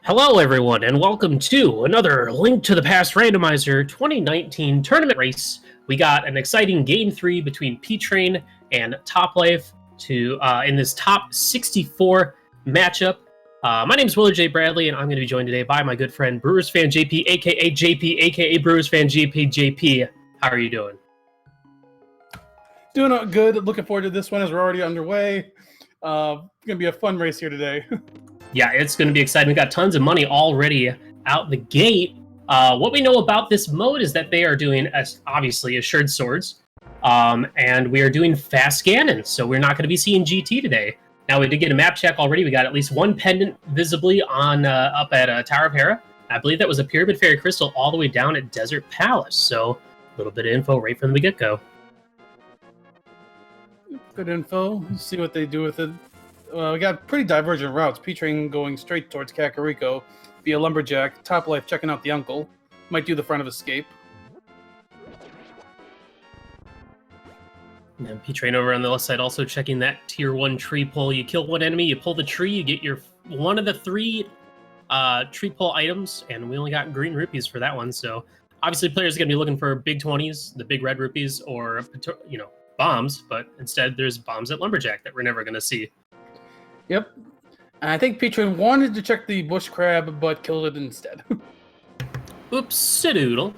Hello, everyone, and welcome to another Link to the Past Randomizer 2019 tournament race. We got an exciting Game 3 between P-Train and topplife in this top 64 matchup. My name is Willard J. Bradley, and I'm going to be joined today by my good friend Brewers Fan JP, a.k.a. JP, a.k.a. Brewers Fan JP. JP, how are you doing? Doing good. Looking forward to this one as we're already underway. Going to be a fun race here today. Yeah, it's going to be exciting. We got tons of money already out the gate. What we know about this mode is that they are doing, obviously, assured swords, and we are doing fast Ganon, so we're not going to be seeing GT today. Now, we did get a map check already. We got at least one pendant visibly on up at Tower of Hera. I believe that was a Pyramid Fairy Crystal all the way down at Desert Palace, so a little bit of info right from the get-go. Good info. Let's see what they do with it. We got pretty divergent routes. P-Train going straight towards Kakariko via Lumberjack. Topplife checking out the uncle. Might do the front of escape. And P-Train over on the left side also checking that tier 1 tree pull. You kill one enemy, you pull the tree, you get your one of the three tree pull items, and we only got green rupees for that one. So obviously players are going to be looking for big 20s, the big red rupees, or, bombs, but instead there's bombs at Lumberjack that we're never going to see. Yep. And I think P-Train wanted to check the bush crab, but killed it instead. Oops-a-doodle.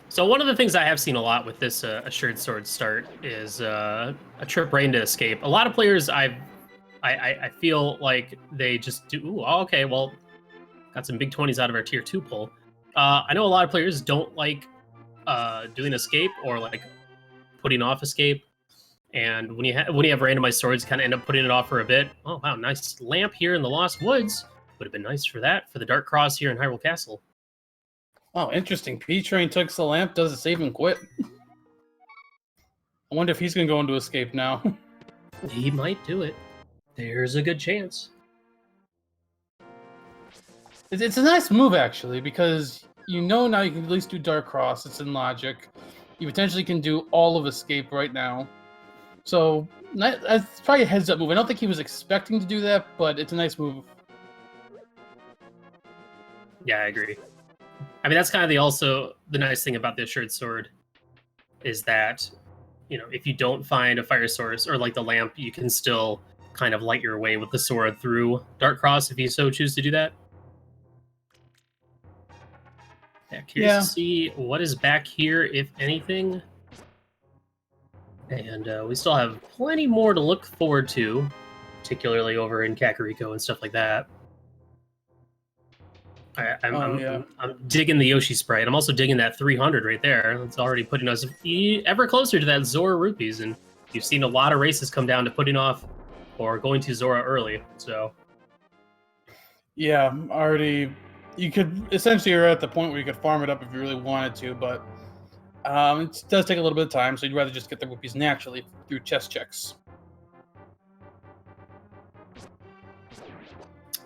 So one of the things I have seen a lot with this assured sword start is a trip rain to escape. A lot of players I feel like they just do, ooh, okay, well, got some big 20s out of our tier 2 pull. I know a lot of players don't like doing escape or like putting off escape. And when you have randomized swords, kind of end up putting it off for a bit. Oh, wow, nice lamp here in the Lost Woods. Would have been nice for that, for the Dark Cross here in Hyrule Castle. Oh, interesting. P-Train took the lamp, does it save and quit? I wonder if he's going to go into escape now. He might do it. There's a good chance. It's a nice move, actually, because you know now you can at least do Dark Cross. It's in logic. You potentially can do all of escape right now. So, that's probably a heads-up move. I don't think he was expecting to do that, but it's a nice move. Yeah, I agree. I mean, that's kind of the nice thing about the assured sword is that, if you don't find a fire source or like the lamp, you can still kind of light your way with the sword through Dark Cross if you so choose to do that. Yeah, curious to see what is back here, if anything. And we still have plenty more to look forward to, particularly over in Kakariko and stuff like that. I'm digging the Yoshi sprite. I'm also digging that 300 right there. It's already putting us ever closer to that Zora rupees, and you've seen a lot of races come down to putting off or going to Zora early. So, yeah, already. You could essentially you're at the point where you could farm it up if you really wanted to, but it does take a little bit of time, so you'd rather just get the rupees naturally through chest checks.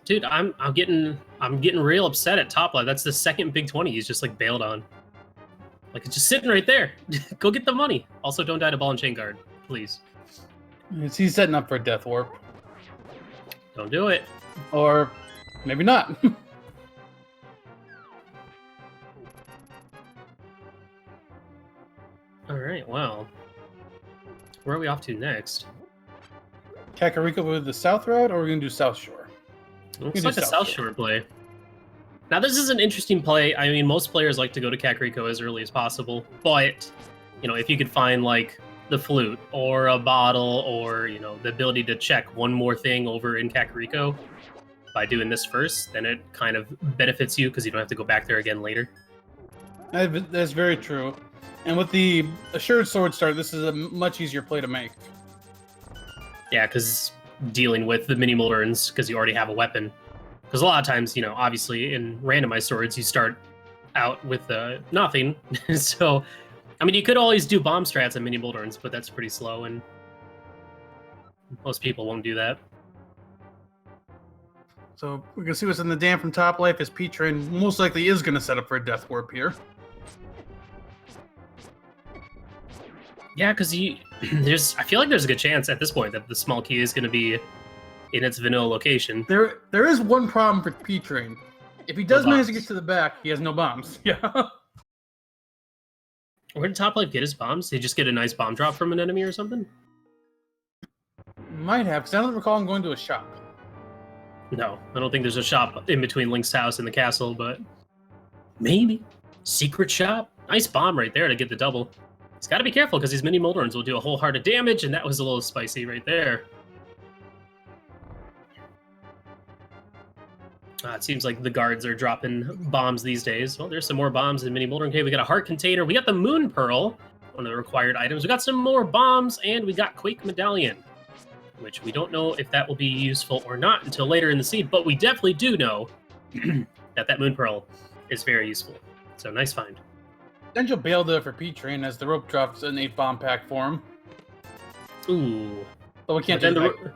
Dude, I'm getting real upset at topplife. That's the second big 20 he's just like bailed on. Like, it's just sitting right there. Go get the money. Also, don't die to ball and chain guard, please. He's setting up for a death warp. Don't do it. Or maybe not. All right, well, where are we off to next? Kakariko with the south route, or are we going to do South Shore? Looks like a South Shore play. Now, this is an interesting play. I mean, most players like to go to Kakariko as early as possible, but, if you could find, like, the flute or a bottle or, the ability to check one more thing over in Kakariko by doing this first, then it kind of benefits you because you don't have to go back there again later. That's very true. And with the assured sword start, this is a much easier play to make. Yeah, because dealing with the mini Molderns, because you already have a weapon. Because a lot of times, obviously in randomized swords, you start out with nothing. So, I mean, you could always do bomb strats on mini Molderns, but that's pretty slow, and most people won't do that. So we can see what's in the dam from topplife as P-Train most likely is going to set up for a death warp here. Yeah, because I feel like there's a good chance at this point that the small key is going to be in its vanilla location. There is one problem for P-Train. If he does manage to get to the back, he has no bombs. Yeah. Where did Top Life get his bombs? Did he just get a nice bomb drop from an enemy or something? Might have, because I don't recall him going to a shop. No, I don't think there's a shop in between Link's house and the castle, but maybe. Secret shop? Nice bomb right there to get the double. He's got to be careful because these mini Moldorans will do a whole heart of damage, and that was a little spicy right there. It seems like the guards are dropping bombs these days. Well, there's some more bombs in Mini Moldorm Cave. We got a heart container. We got the Moon Pearl, one of the required items. We got some more bombs, and we got Quake Medallion, which we don't know if that will be useful or not until later in the seed, but we definitely do know that Moon Pearl is very useful. So nice find. Potential bail there for P-Train as the rope drops an 8 bomb pack for him. Ooh. But we can't do that.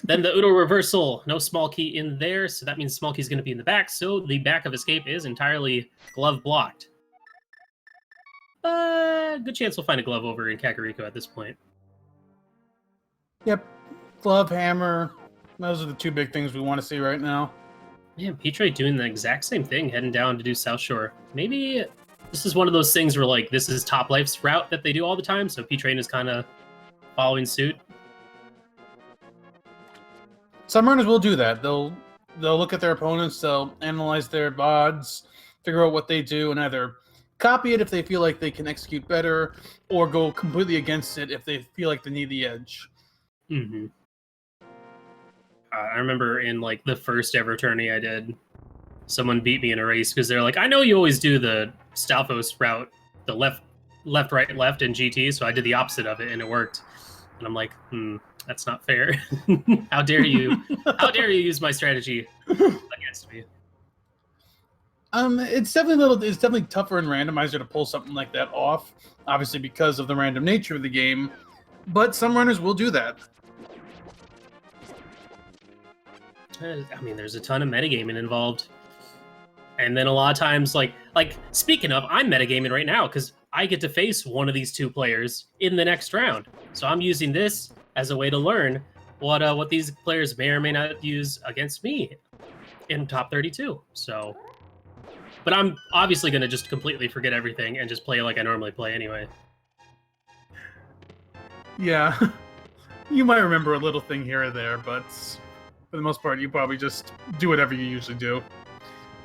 Then the Udo reversal, no small key in there, so that means small key is going to be in the back, so the back of escape is entirely glove blocked. Good chance we'll find a glove over in Kakariko at this point. Yep, glove, hammer, those are the two big things we want to see right now. Yeah, P-Train doing the exact same thing, heading down to do South Shore. Maybe this is one of those things where, like, this is Top Life's route that they do all the time, so P-Train is kind of following suit. Some runners will do that. They'll look at their opponents, they'll analyze their odds, figure out what they do, and either copy it if they feel like they can execute better, or go completely against it if they feel like they need the edge. Mm-hmm. I remember in like the first ever tourney I did, someone beat me in a race because they're like, I know you always do the Stalfos route, the left, right, left in GT, so I did the opposite of it and it worked. And I'm like, that's not fair. How dare you? How dare you use my strategy against me? It's definitely tougher in Randomizer to pull something like that off, obviously because of the random nature of the game. But some runners will do that. I mean, there's a ton of metagaming involved. And then a lot of times, like speaking of, I'm metagaming right now because I get to face one of these two players in the next round. So I'm using this as a way to learn what these players may or may not use against me in top 32. So, but I'm obviously going to just completely forget everything and just play like I normally play anyway. Yeah, you might remember a little thing here or there, but for the most part, you probably just do whatever you usually do.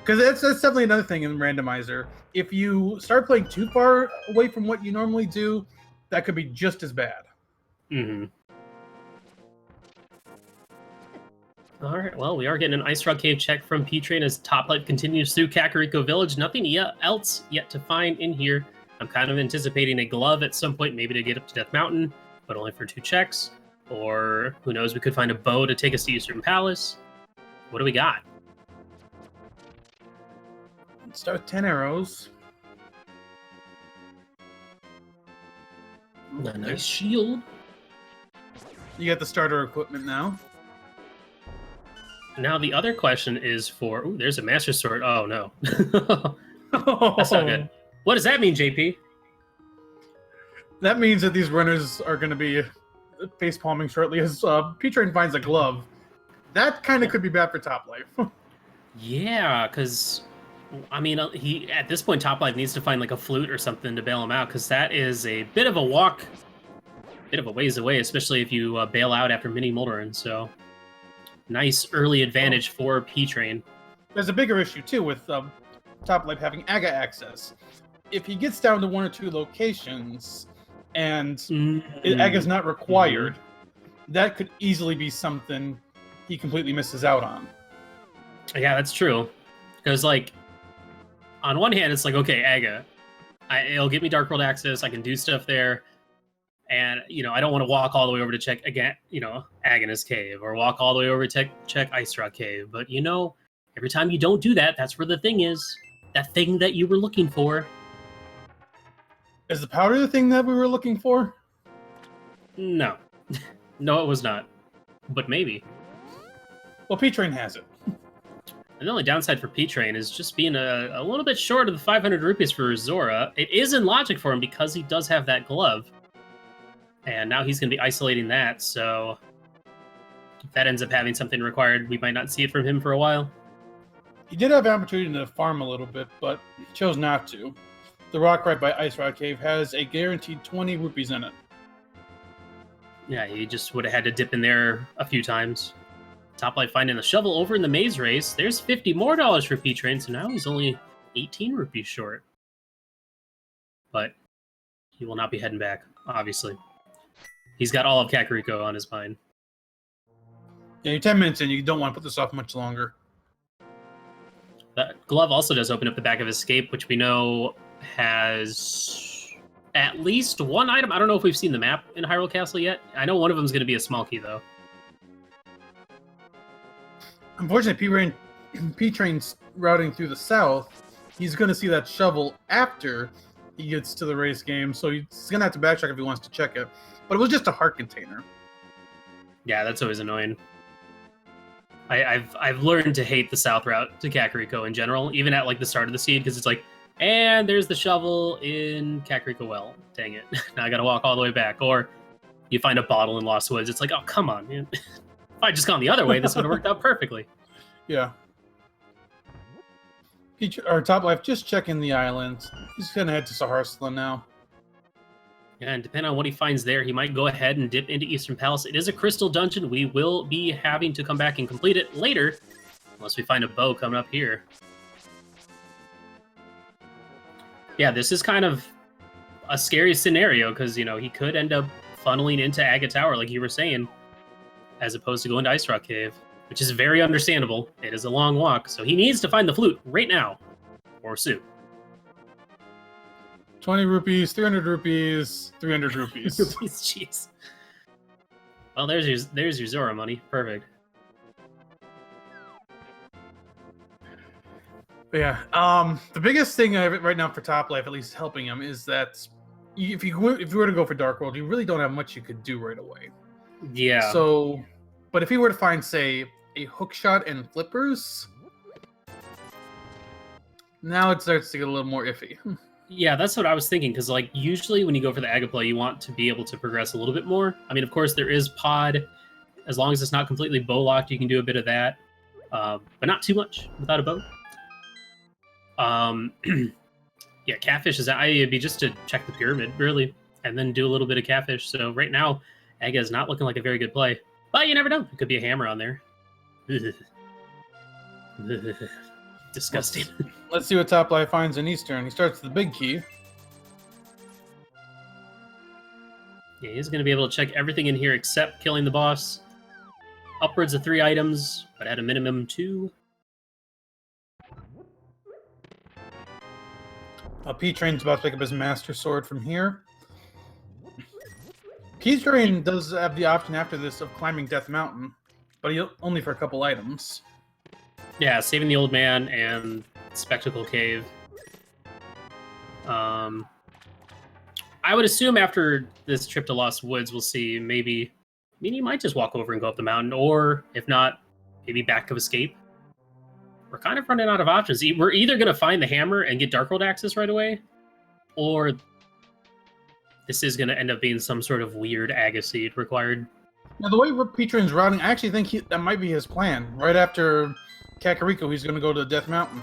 Because that's definitely another thing in Randomizer. If you start playing too far away from what you normally do, that could be just as bad. Mm-hmm. All right, well, we are getting an Ice Rock Cave check from P-Train as Top Life continues through Kakariko Village. Nothing else yet to find in here. I'm kind of anticipating a glove at some point, maybe to get up to Death Mountain, but only for 2 checks. Or, who knows, we could find a bow to take us to Eastern Palace. What do we got? Let's start with 10 arrows. A nice shield. You got the starter equipment now. Now the other question is for... Ooh, there's a Master Sword. Oh, no. That's not good. What does that mean, JP? That means that these runners are going to be face palming shortly as P-Train finds a glove. That kind of could be bad for Top Life. Yeah, because... I mean, he at this point, Top Life needs to find like a flute or something to bail him out, because that is a bit of a walk, bit of a ways away, especially if you bail out after Mini Moldoran. So, nice early advantage for P-Train. There's a bigger issue too with Top Life having Aga access. If he gets down to 1 or 2 locations and Aga's not required, that could easily be something he completely misses out on. Yeah, that's true. Because like, on one hand, it's like, okay, Aga, it'll get me Dark World access. I can do stuff there. And, you know, I don't want to walk all the way over to check, again, you know, Agahnis Cave, or walk all the way over to check Ice Rock Cave. But, you know, every time you don't do that, that's where the thing is. That thing that you were looking for. Is the powder the thing that we were looking for? No. No, it was not. But maybe. Well, P-Train has it. And the only downside for P-Train is just being a little bit short of the 500 rupees for Zora. It is in logic for him because he does have that glove. And now he's going to be isolating that, so... if that ends up having something required, we might not see it from him for a while. He did have an opportunity to farm a little bit, but chose not to. The rock right by Ice Rock Cave has a guaranteed 20 rupees in it. Yeah, he just would have had to dip in there a few times. Topplife finding the shovel over in the maze race. There's $50 more for P-Train, so now he's only 18 rupees short. But he will not be heading back, obviously. He's got all of Kakariko on his mind. Yeah, you're 10 minutes in. You don't want to put this off much longer. The glove also does open up the back of Escape, which we know has at least one item. I don't know if we've seen the map in Hyrule Castle yet. I know one of them is going to be a small key, though. Unfortunately, P-Train's routing through the south. He's going to see that shovel after he gets to the race game, so he's going to have to backtrack if he wants to check it. But it was just a heart container. Yeah, that's always annoying. I've learned to hate the south route to Kakariko in general, even at like the start of the seed, because it's like, and there's the shovel in Kakariko Well. Dang it. Now I gotta walk all the way back. Or you find a bottle in Lost Woods. It's like, oh, come on, man. If I'd just gone the other way, this would have worked out perfectly. Yeah. Topplife just checking the island. He's gonna head to Saharsla now. And depending on what he finds there, he might go ahead and dip into Eastern Palace. It is a crystal dungeon. We will be having to come back and complete it later, unless we find a bow coming up here. Yeah, this is kind of a scary scenario, because, you know, he could end up funneling into Aga Tower, like you were saying, as opposed to going to Ice Rock Cave, which is very understandable. It is a long walk, so he needs to find the flute right now, or soon. 20 rupees, 300 rupees, 300 rupees. Jeez. Well, there's your Zora money. Perfect. But yeah, the biggest thing right now for Topplife, at least helping him, is that if you were to go for Dark World, you really don't have much you could do right away. Yeah. So, but if he were to find, say, a hook shot and flippers, now it starts to get a little more iffy. Yeah, that's what I was thinking, because like usually when you go for the Aga play, you want to be able to progress a little bit more. I mean, of course, there is pod. As long as it's not completely bow locked, you can do a bit of that, but not too much without a bow. Yeah, catfish is it'd be just to check the pyramid really, and then do a little bit of catfish. So right now, Aga is not looking like a very good play, but you never know. It could be a hammer on there. Disgusting. Let's see what Topplife finds in Eastern. He starts with the big key. Yeah, he's going to be able to check everything in here except killing the boss. Upwards of 3 items, but at a minimum 2. P-Train's about to pick up his Master Sword from here. P-Train does have the option after this of climbing Death Mountain, but only for a couple items. Yeah, saving the old man and Spectacle Cave. I would assume after this trip to Lost Woods, we'll see maybe... I mean, you might just walk over and go up the mountain, or if not, maybe back of Escape. We're kind of running out of options. We're either going to find the hammer and get Dark World access right away, or this is going to end up being some sort of weird Aga seed required. Now, the way P-Train's routing, I actually think that might be his plan. Right after Kakariko, he's going to go to Death Mountain.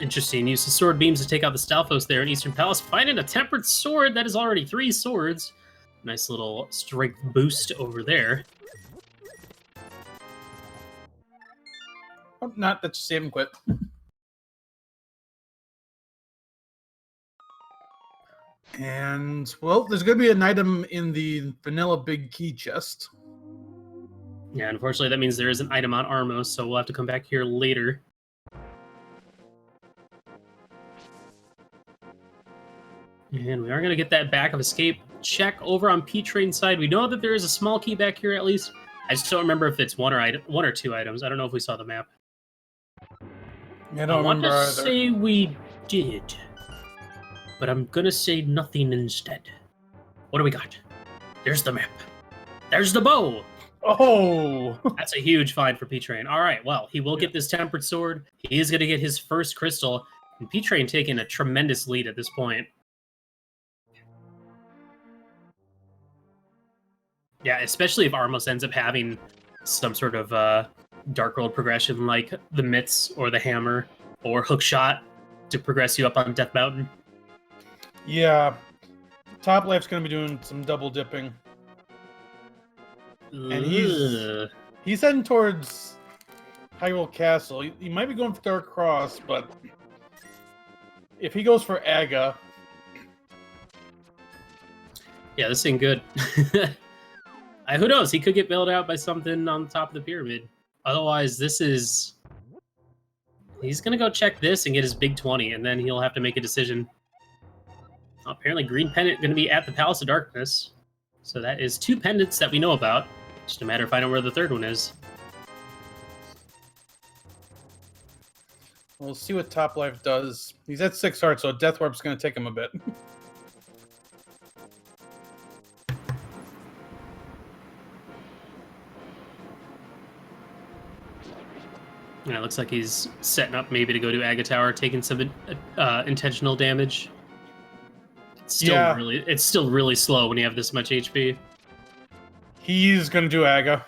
Interesting. Use the sword beams to take out the Stalfos there in Eastern Palace. Finding a tempered sword that is already 3 swords. Nice little strength boost over there. Oh, not that you save and quit. And, well, there's going to be an item in the vanilla big key chest. Yeah, unfortunately, that means there is an item on Armos, so we'll have to come back here later. And we are going to get that back of Escape check over on P-Train's side. We know that there is a small key back here, at least. I just don't remember if it's one or 2 items. I don't know if we saw the map. Yeah, I don't remember want to either. say we did, but I'm going to say nothing instead. What do we got? There's the map. There's the bow. Oh! That's a huge find for P-Train. All right, well, he will get this tempered sword. He is going to get his first crystal. And P-Train taking a tremendous lead at this point. Yeah, especially if Armos ends up having some sort of Dark World progression like the Mitts or the Hammer or Hookshot to progress you up on Death Mountain. Yeah. Top Life's going to be doing some double dipping. And he's heading towards Hyrule Castle. He might be going for Dark Cross, but if he goes for Aga... Yeah, this ain't good. Who knows? He could get bailed out by something on the top of the pyramid. Otherwise, this is... He's going to go check this and get his big 20, and then he'll have to make a decision. Apparently, Green Pendant going to be at the Palace of Darkness. So that is 2 pendants that we know about. Just a matter of finding where the third one is. We'll see what Top Life does. He's at 6 hearts, so Death Warp's going to take him a bit. Yeah, it looks like he's setting up maybe to go to Aga Tower, taking some intentional damage. It's still really slow when you have this much HP. He's going to do Aga.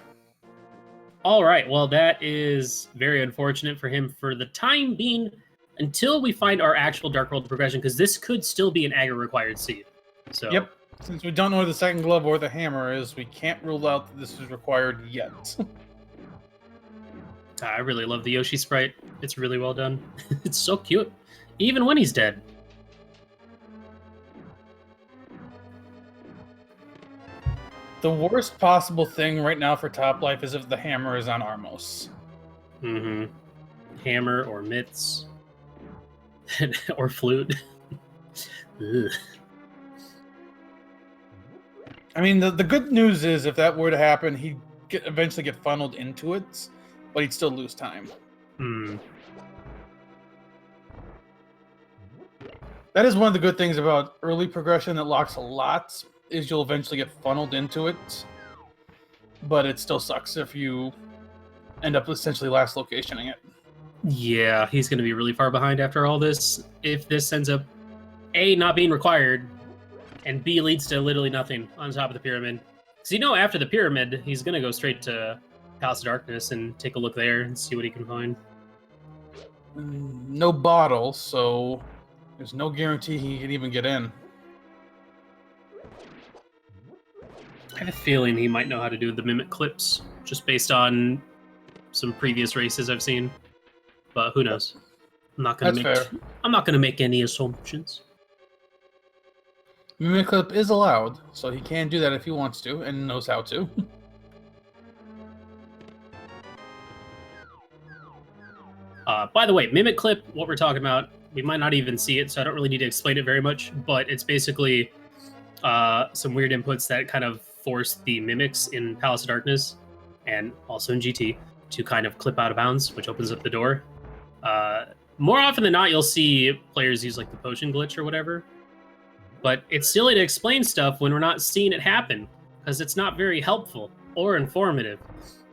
All right, well, that is very unfortunate for him for the time being until we find our actual Dark World progression, because this could still be an Aga required seed. So, yep. Since we don't know where the second glove or the hammer is, we can't rule out that this is required yet. I really love the Yoshi sprite. It's really well done. It's so cute, even when he's dead. The worst possible thing right now for Top Life is if the hammer is on Armos. Mm-hmm. Hammer or mitts. Or flute. I mean, the good news is if that were to happen, he'd eventually get funneled into it, but he'd still lose time. That is one of the good things about early progression that locks a lot, is you'll eventually get funneled into it, but it still sucks if you end up essentially last locationing it. Yeah, he's going to be really far behind after all this. If this ends up, A, not being required, and B, leads to literally nothing on top of the pyramid. Because after the pyramid, he's going to go straight to Palace of Darkness and take a look there and see what he can find. No bottle, so there's no guarantee he can even get in. I have a feeling he might know how to do the mimic clips, just based on some previous races I've seen. But who knows? I'm not gonna make any assumptions. Mimic clip is allowed, so he can do that if he wants to and knows how to. By the way, mimic clip, what we're talking about, we might not even see it, so I don't really need to explain it very much. But it's basically some weird inputs that kind of force the mimics in Palace of Darkness and also in GT to kind of clip out of bounds, which opens up the door. More often than not, you'll see players use like the potion glitch or whatever, but it's silly to explain stuff when we're not seeing it happen because it's not very helpful or informative.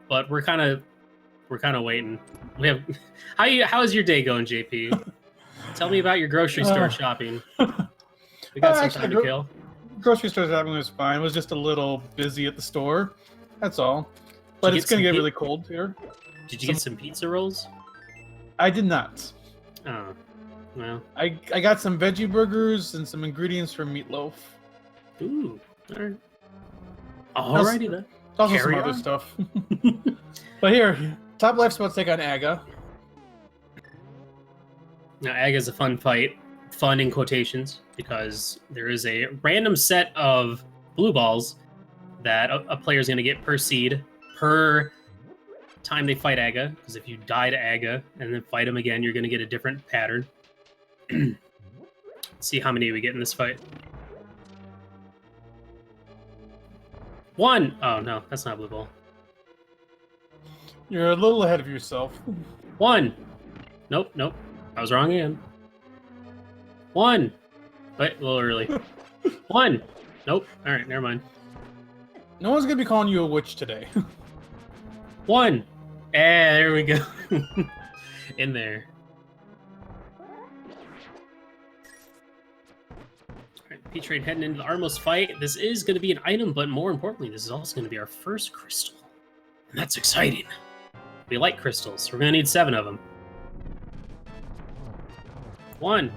But we're kind of waiting. We have how is your day going, JP? Tell me about your grocery store shopping. We got some time to kill. Grocery store shopping was fine. It was just a little busy at the store. That's all. But it's going to get really cold here. Did you get some pizza rolls? I did not. Oh, well. I got some veggie burgers and some ingredients for meatloaf. Ooh, all right. Alrighty then. Also some other stuff. But here, Top Life's about to take on Aga. Now, Aga's a fun fight. Fun in quotations, because there is a random set of blue balls that a player is going to get per seed, per time they fight Aga, because if you die to Aga and then fight him again, you're going to get a different pattern. Let's see how many we get in this fight. 1! Oh, no, that's not a blue ball. You're a little ahead of yourself. 1! Nope. I was wrong again. 1! Wait, a little early. 1! Nope. Alright, never mind. No one's going to be calling you a witch today. 1! There we go. In there. Alright, P-Train heading into the Armos fight. This is going to be an item, but more importantly, this is also going to be our first crystal. And that's exciting. We like crystals. We're going to need 7 of them. 1.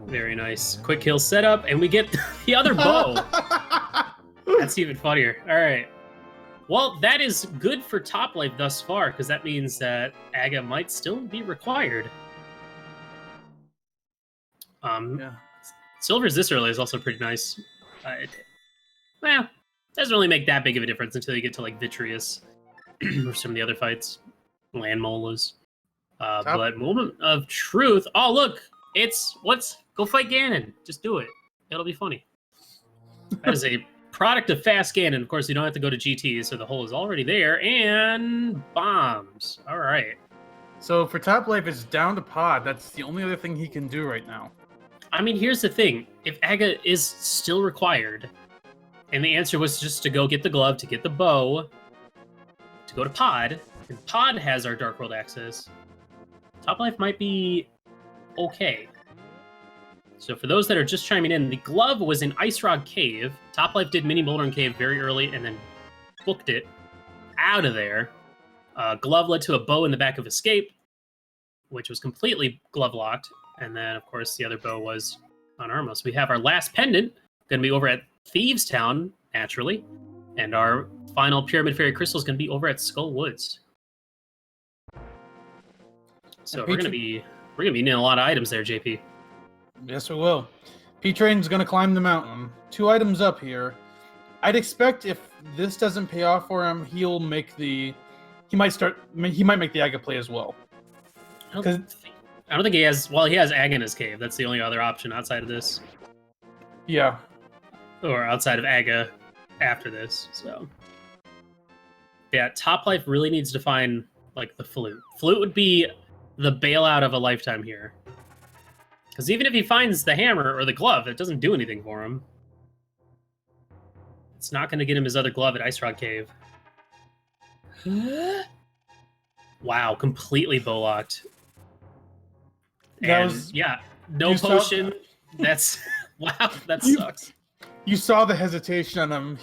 Very nice. Quick kill setup, and we get the other bow. That's even funnier. All right. Well, that is good for top life thus far, because that means that Aga might still be required. Silver's this early is also pretty nice. Well, doesn't really make that big of a difference until you get to like Vitreous or some of the other fights. Land Molas. But Moment of Truth. Oh, look! Go fight Ganon. Just do it. It'll be funny. That is a product of fast Ganon. Of course, you don't have to go to GT, so the hole is already there. And bombs. All right. So for top life, it's down to Pod. That's the only other thing he can do right now. I mean, here's the thing. If Aga is still required, and the answer was just to go get the glove, to get the bow, to go to Pod, and Pod has our Dark World access, top life might be okay. So for those that are just chiming in, the glove was in Ice Rod Cave. Top life did Mini Moldering Cave very early and then booked it out of there. Glove led to a bow in the back of Escape, which was completely glove locked. And then, of course, the other bow was on Armos. We have our last pendant, going to be over at Thieves Town, naturally. And our final Pyramid Fairy Crystal is going to be over at Skull Woods. So we're going to be needing a lot of items there, JP. Yes, we will. P-Train's going to climb the mountain. 2 items up here. I'd expect if this doesn't pay off for him, he might make the Aga play as well. I don't think he has. Well, he has Aga in his cave. That's the only other option outside of this. Yeah. Or outside of Aga after this. So yeah, top life really needs to find like the flute. Flute would be the bailout of a lifetime here. Because even if he finds the hammer or the glove, it doesn't do anything for him. It's not going to get him his other glove at Ice Rod Cave. Wow, completely bow-locked. Yeah, no potion. That's... Wow, that sucks. You saw the hesitation on him.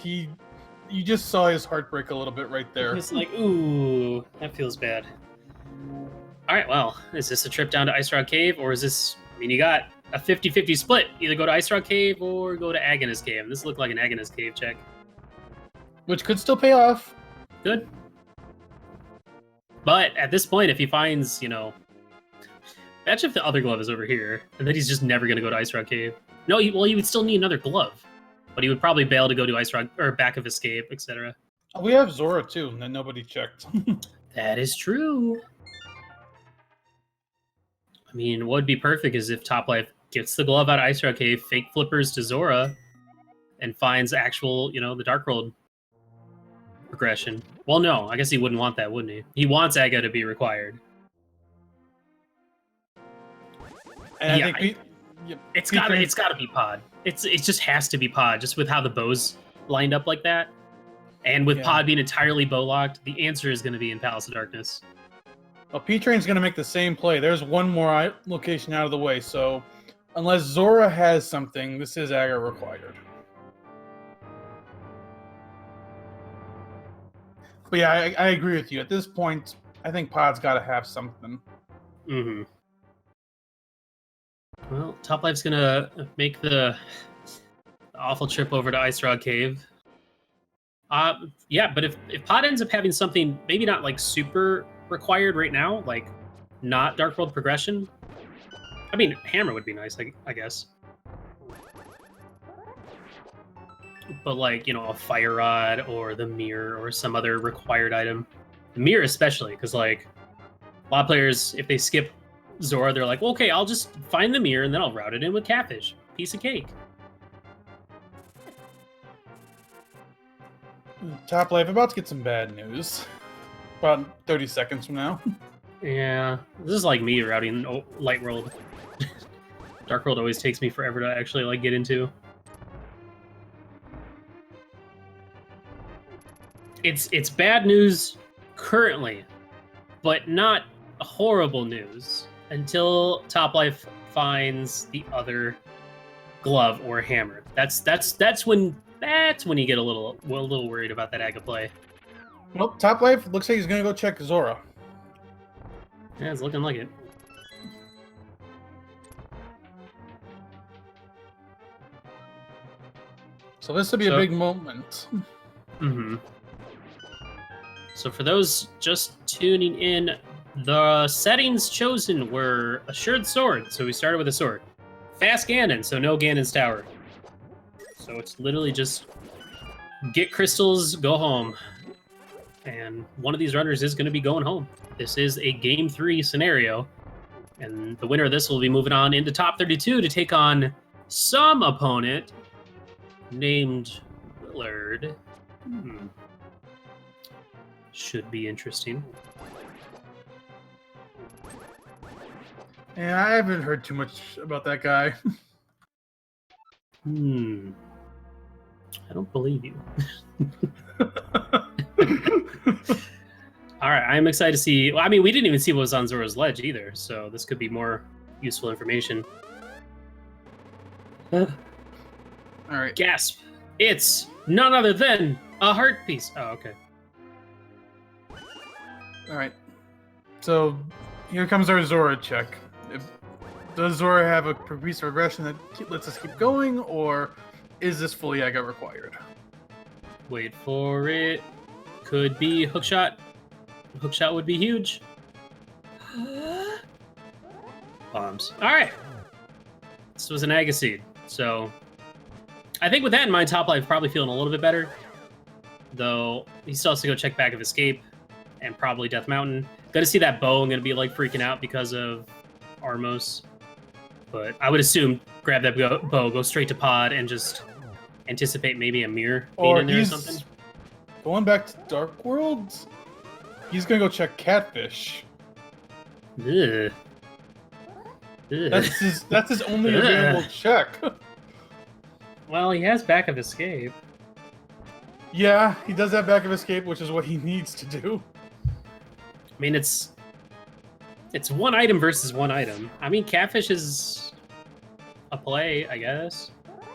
You just saw his heart break a little bit right there. It's like, ooh, that feels bad. All right, well, is this a trip down to Ice Rod Cave, or is this... I mean, you got a 50-50 split. Either go to Ice Rod Cave or go to Agahnim Cave. This looked like an Agahnim Cave check. Which could still pay off. Good. But at this point, if he finds, imagine if the other glove is over here, and then he's just never going to go to Ice Rod Cave. No, he would still need another glove. But he would probably bail to go to Ice Rod, or Back of Escape, etc. We have Zora, too, that nobody checked. That is true. I mean, what would be perfect is if Top Life gets the glove out of Ice Rod Cave, fake flippers to Zora, and finds actual, the Dark World progression. Well, no, I guess he wouldn't want that, wouldn't he? He wants Aga to be required. And yeah, I think it's gotta be Pod. It just has to be Pod, just with how the bows lined up like that. And with Pod being entirely bow locked, the answer is going to be in Palace of Darkness. Well, P-Train's going to make the same play. There's one more location out of the way, so unless Zora has something, this is Aga required. But yeah, I agree with you. At this point, I think Pod's got to have something. Mm-hmm. Well, Top Life's going to make the awful trip over to Ice Rod Cave. Yeah, but if Pod ends up having something, maybe not like super required right now, like not Dark World progression. I mean, Hammer would be nice, I guess. But like, a Fire Rod or the Mirror or some other required item. The Mirror especially, because like a lot of players, if they skip Zora, they're like, well, okay, I'll just find the Mirror and then I'll route it in with Catfish. Piece of cake. Top Life about to get some bad news. About 30 seconds from now. Yeah, this is like me routing Light World. Dark World always takes me forever to actually like get into. It's bad news currently, but not horrible news. until Toplife finds the other glove or hammer. That's when you get a little worried about that Aga play. Well, Toplife looks like he's gonna go check Zora. Yeah, it's looking like it. So this will be a big moment. Mm-hmm. So for those just tuning in, the settings chosen were Assured Sword. So we started with a sword. Fast Ganon, so no Ganon's Tower. So it's literally just get crystals, go home. And one of these runners is going to be going home. This is a Game 3 scenario. And the winner of this will be moving on into top 32 to take on some opponent named Willard. Should be interesting. Yeah, I haven't heard too much about that guy. I don't believe you. All right, I'm excited to see. Well, I mean, we didn't even see what was on Zora's Ledge either, so this could be more useful information. All right. Gasp! It's none other than a heart piece. Oh, okay. All right. So here comes our Zora check. Does Zora have a piece of regression that lets us keep going, or is this fully Aga required? Wait for it. Could be hookshot. Hookshot would be huge. Bombs. All right. This was an Aga seed, so I think with that in mind, Toplife probably feeling a little bit better. Though he still has to go check Back of Escape and probably Death Mountain. Gonna see that bow. I'm gonna be like freaking out because of Armos. But I would assume grab that bow, go straight to Pod, and just anticipate maybe a mirror being in there or something. Going back to Dark Worlds, he's gonna go check Catfish. Ugh. Ugh. That's his only available check. Well, he has Back of Escape. Yeah, he does have Back of Escape, which is what he needs to do. I mean, it's one item versus one item. I mean, Catfish is a play, I guess.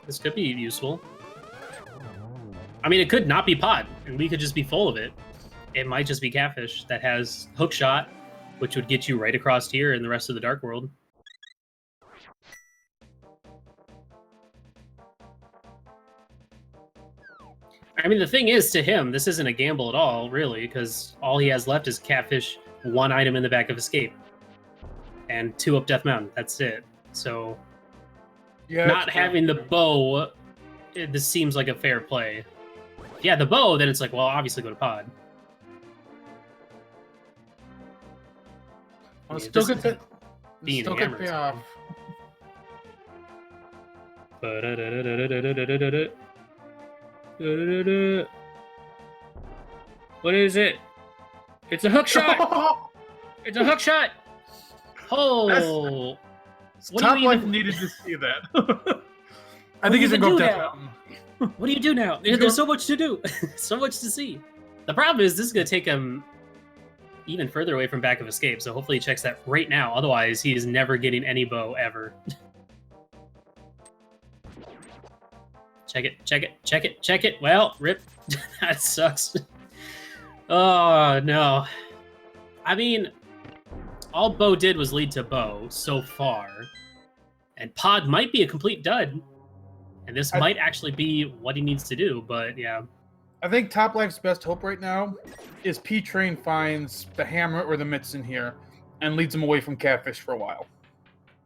This could be useful. I mean, it could not be Pod, and we could just be full of it. It might just be Catfish that has Hookshot, which would get you right across here in the rest of the Dark World. I mean, the thing is, to him, this isn't a gamble at all, really, because all he has left is Catfish, one item in the Back of Escape, and 2 up Death Mountain. That's it. So, yeah, not having the bow, this seems like a fair play. Yeah, the bow, then it's like, well, obviously go to Pod. Well, still could pay off. What is it? It's a hook shot! It's a hook shot! Oh! Toplife needed to see that. I think he's gonna go Death Mountain. What do you do now? There's so much to do. So much to see. The problem is this is gonna take him even further away from Back of Escape, so hopefully he checks that right now. Otherwise, he is never getting any bow ever. Check it, check it, check it, check it. Well, rip. That sucks. Oh, no. I mean, all Bo did was lead to Bo so far. And Pod might be a complete dud. And this might actually be what he needs to do, but yeah. I think Toplife's best hope right now is P-Train finds the hammer or the mitts in here and leads him away from Catfish for a while.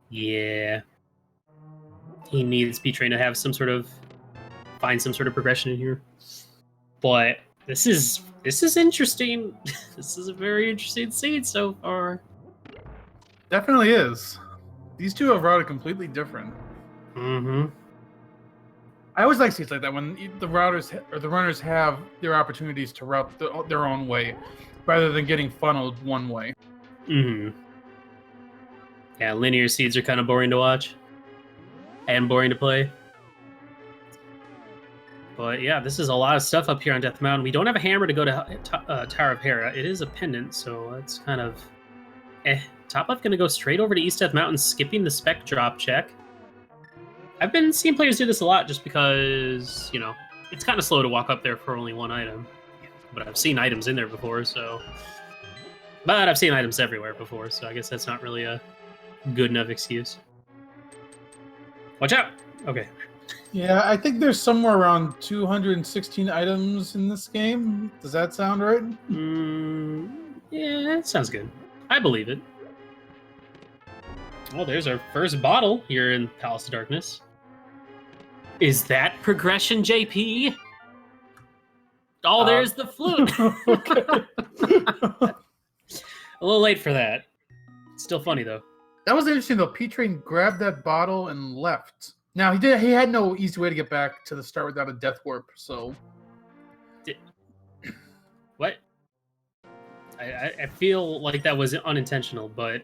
Yeah. He needs P-Train to have some sort of find some sort of progression in here. But this is interesting. This is a very interesting scene so far. Definitely is. These two have routed completely different. Mm-hmm. I always like scenes like that when the routers or the runners have their opportunities to route their own way, rather than getting funneled one way. Mm-hmm. Yeah, linear seeds are kind of boring to watch and boring to play. But yeah, this is a lot of stuff up here on Death Mountain. We don't have a hammer to go to Tower of Hera. It is a pendant, so that's kind of Top left gonna go straight over to East Death Mountain, skipping the spec drop check. I've been seeing players do this a lot just because, you know, it's kind of slow to walk up there for only one item. But I've seen items in there before, so... But I've seen items everywhere before, so I guess that's not really a good enough excuse. Watch out! Okay. Yeah, I think there's somewhere around 216 items in this game. Does that sound right? Yeah, that sounds good. I believe it. Well, there's our first bottle here in Palace of Darkness. Is that progression, JP? Oh, there's the flute! A little late for that. Still funny, though. That was interesting, though. P-Train grabbed that bottle and left. Now, he had no easy way to get back to the start without a death warp, so... What? I feel like that was unintentional, but...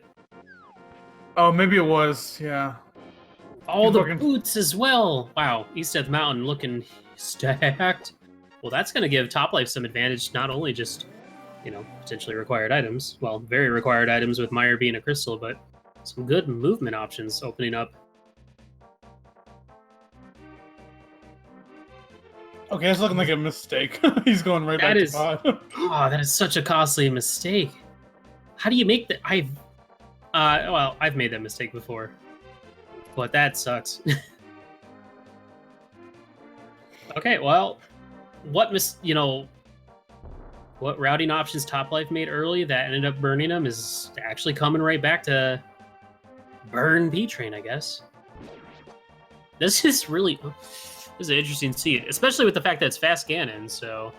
Oh, maybe it was, yeah. Oh, the boots as well! Wow, East Death Mountain looking stacked. Well, that's going to give Toplife some advantage, not only just, you know, potentially required items. Well, very required items with Meyer being a crystal, but some good movement options opening up. Okay, it's looking like a mistake. He's going right back to pod. Oh, that is such a costly mistake. How do you make that? I've made that mistake before, but that sucks. Okay, well, what routing options Toplife made early that ended up burning him is actually coming right back to burn P-Train, I guess. This is interesting to see, especially with the fact that it's fast Ganon, so...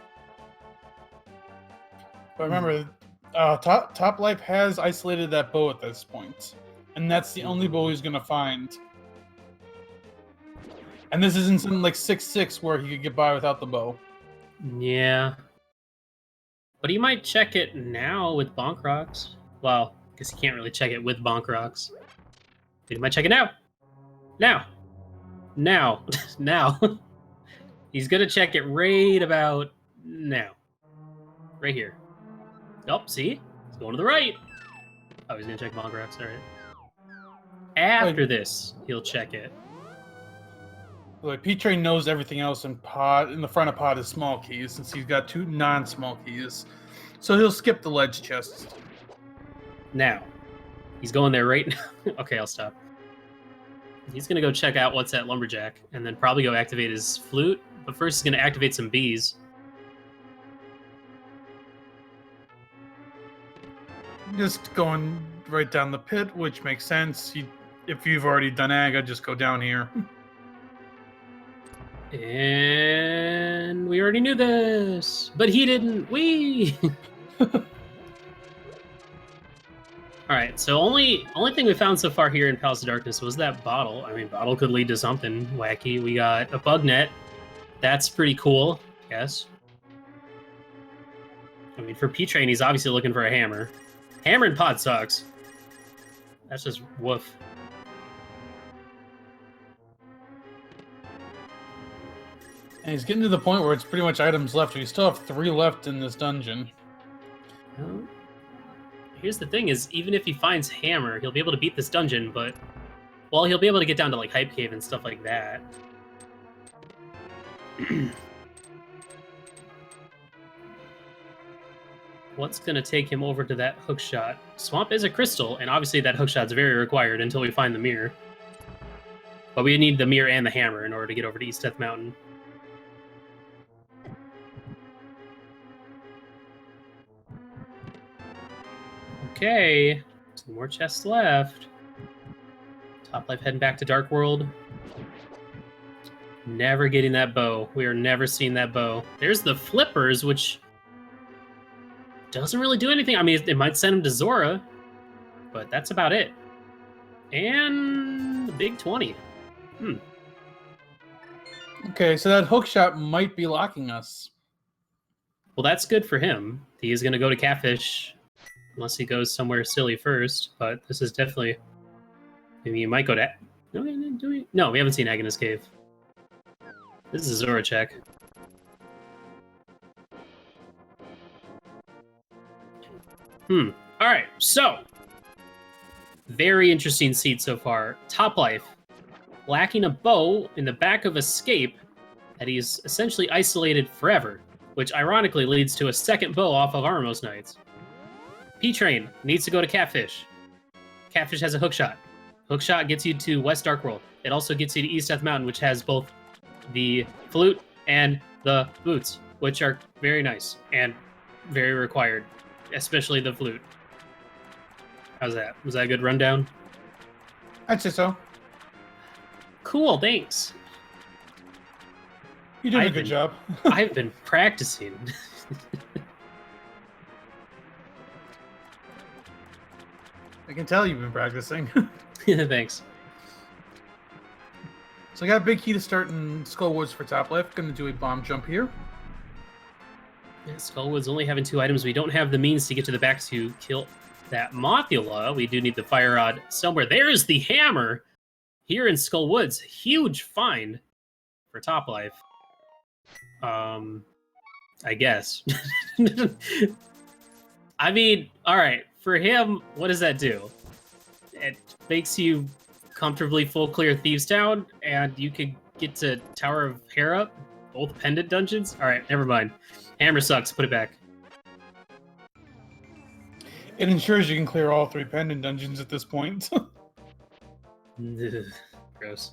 But remember, Toplife has isolated that bow at this point. And that's the only bow he's going to find. And this isn't something like 6-6 where he could get by without the bow. Yeah. But he might check it now with Bonk Rocks. Well, I guess he can't really check it with Bonk Rocks. But he might check it now. Now. He's gonna check it right about now. Right here. Oh, see? He's going to the right. Oh, he's gonna check Bonk Rocks, alright. After this, he'll check it. Like, P-Train knows everything else in the front of pod is small keys, since he's got 2 non-small keys. So he'll skip the ledge chests. Now. He's going there right now. Okay, I'll stop. He's going to go check out what's at Lumberjack, and then probably go activate his flute. But first he's going to activate some bees. Just going right down the pit, which makes sense. If you've already done Aga, just go down here. And we already knew this, but he didn't. All right, so only thing we found so far here in Palace of Darkness was that bottle. I mean, bottle could lead to something wacky. We got a bug net. That's pretty cool, yes. I mean, for P-Train, he's obviously looking for a hammer. Hammer and pod sucks. That's just woof. And he's getting to the point where it's pretty much items left. We still have 3 left in this dungeon. Well, here's the thing is, even if he finds hammer, he'll be able to beat this dungeon, but... Well, he'll be able to get down to, like, Hype Cave and stuff like that. What's going to take him over to that hookshot? Swamp is a crystal, and obviously that hookshot's very required until we find the mirror. But we need the mirror and the hammer in order to get over to East Death Mountain. Okay, 2 more chests left. Toplife heading back to Dark World. Never getting that bow. We are never seeing that bow. There's the flippers, which doesn't really do anything. I mean, it might send him to Zora, but that's about it. And the big 20. Okay, so that hookshot might be locking us. Well, that's good for him. He is going to go to Catfish, unless he goes somewhere silly first. But this is definitely... Maybe you might go to... No, we haven't seen Agahnim's Cave. This is a Zora check. Alright, so... very interesting seed so far. Topplife, lacking a bow in the back of Escape that he's essentially isolated forever, which ironically leads to a second bow off of Armormost Knights. P-Train needs to go to Catfish. Catfish has a hookshot. Hookshot gets you to West Dark World. It also gets you to East Death Mountain, which has both the flute and the boots, which are very nice and very required, especially the flute. How's that? Was that a good rundown? I'd say so. Cool, thanks. You did a good job. I've been practicing. I can tell you've been practicing. Thanks. So I got a big key to start in Skullwoods for Topplife. Going to do a bomb jump here. Yeah, Skullwoods only having 2 items. We don't have the means to get to the back to kill that Mothula. We do need the Fire Rod somewhere. There's the hammer here in Skullwoods. Huge find for Topplife. I guess. I mean, all right. For him, what does that do? It makes you comfortably full clear Thieves Town, and you can get to Tower of Hera, both pendant dungeons. All right, never mind. Hammer sucks. Put it back. It ensures you can clear all 3 pendant dungeons at this point. Gross.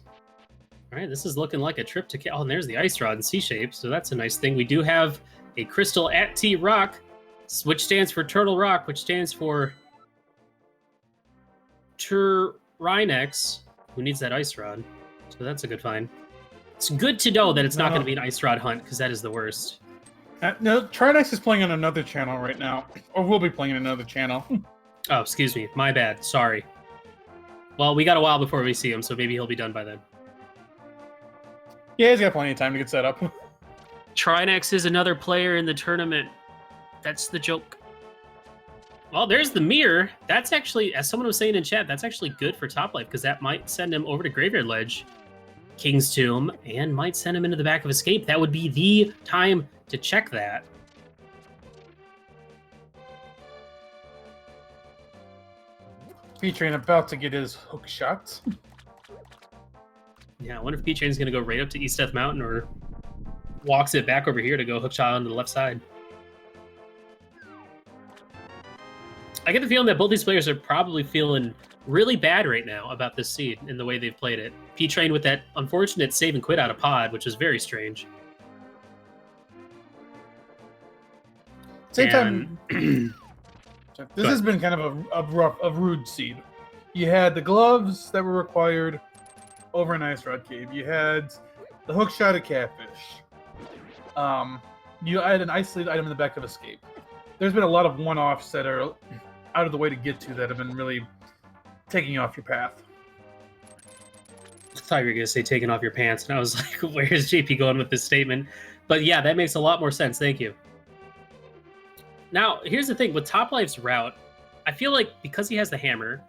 All right, this is looking like a trip to... Oh, and there's the Ice Rod in C-shape, so that's a nice thing. We do have a crystal at T-Rock, which stands for Turtle Rock, which stands for Tyrinex, who needs that Ice Rod. So that's a good find. It's good to know that it's not going to be an Ice Rod hunt, because that is the worst. No, Tyrinex is playing on another channel right now, or will be playing on another channel. Oh, excuse me. My bad. Sorry. Well, we got a while before we see him, so maybe he'll be done by then. Yeah, he's got plenty of time to get set up. Trinex is another player in the tournament. That's the joke. Well, there's the mirror. That's actually, as someone was saying in chat, that's actually good for Topplife, because that might send him over to Graveyard Ledge, King's Tomb, and might send him into the back of Escape. That would be the time to check that. P-Train about to get his hook shot. Yeah, I wonder if P-Train's going to go right up to East Death Mountain or walks it back over here to go hookshot on the left side. I get the feeling that both these players are probably feeling really bad right now about this seed and the way they've played it. P-Train with that unfortunate save and quit out of pod, which is very strange. Same time, this has been kind of a rude seed. You had the gloves that were required over an Ice Rod Cave. You had the hook shot at Catfish. You had an isolated item in the back of Escape. There's been a lot of one-offs that are out of the way to get to that have been really taking you off your path. I thought you were going to say taking off your pants, and I was like, where's JP going with this statement? But yeah, that makes a lot more sense. Thank you. Now, here's the thing. With Toplife's route, I feel like because he has the hammer,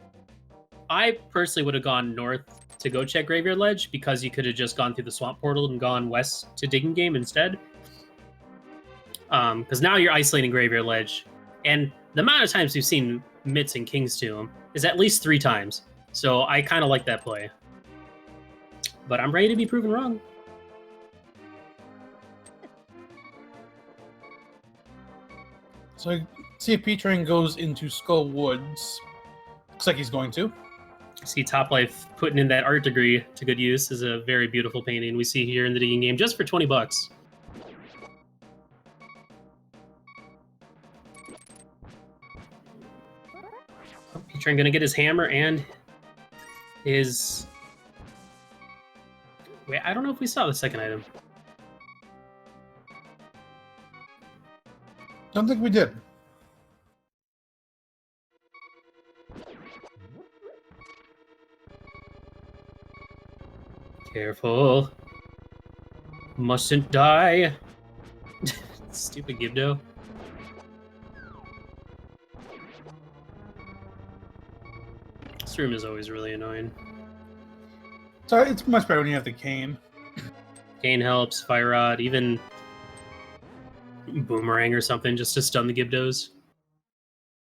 I personally would have gone north to go check Graveyard Ledge, because you could have just gone through the Swamp Portal and gone west to Digging Game instead. Because now you're isolating Graveyard Ledge, and the amount of times we've seen Mitts and King's Tomb is at least 3 times. So I kind of like that play. But I'm ready to be proven wrong. So I see if P-Train goes into Skull Woods. Looks like he's going to. See Topplife putting in that art degree to good use. Is a very beautiful painting we see here in the Digging Game just for 20 bucks. P-Train gonna get his hammer and his... Wait, I don't know if we saw the second item. Don't think we did. Careful. Mustn't die. Stupid Gibdo. This room is always really annoying. So it's much better when you have the cane. Cane helps, Fire Rod, even Boomerang or something just to stun the Gibdos.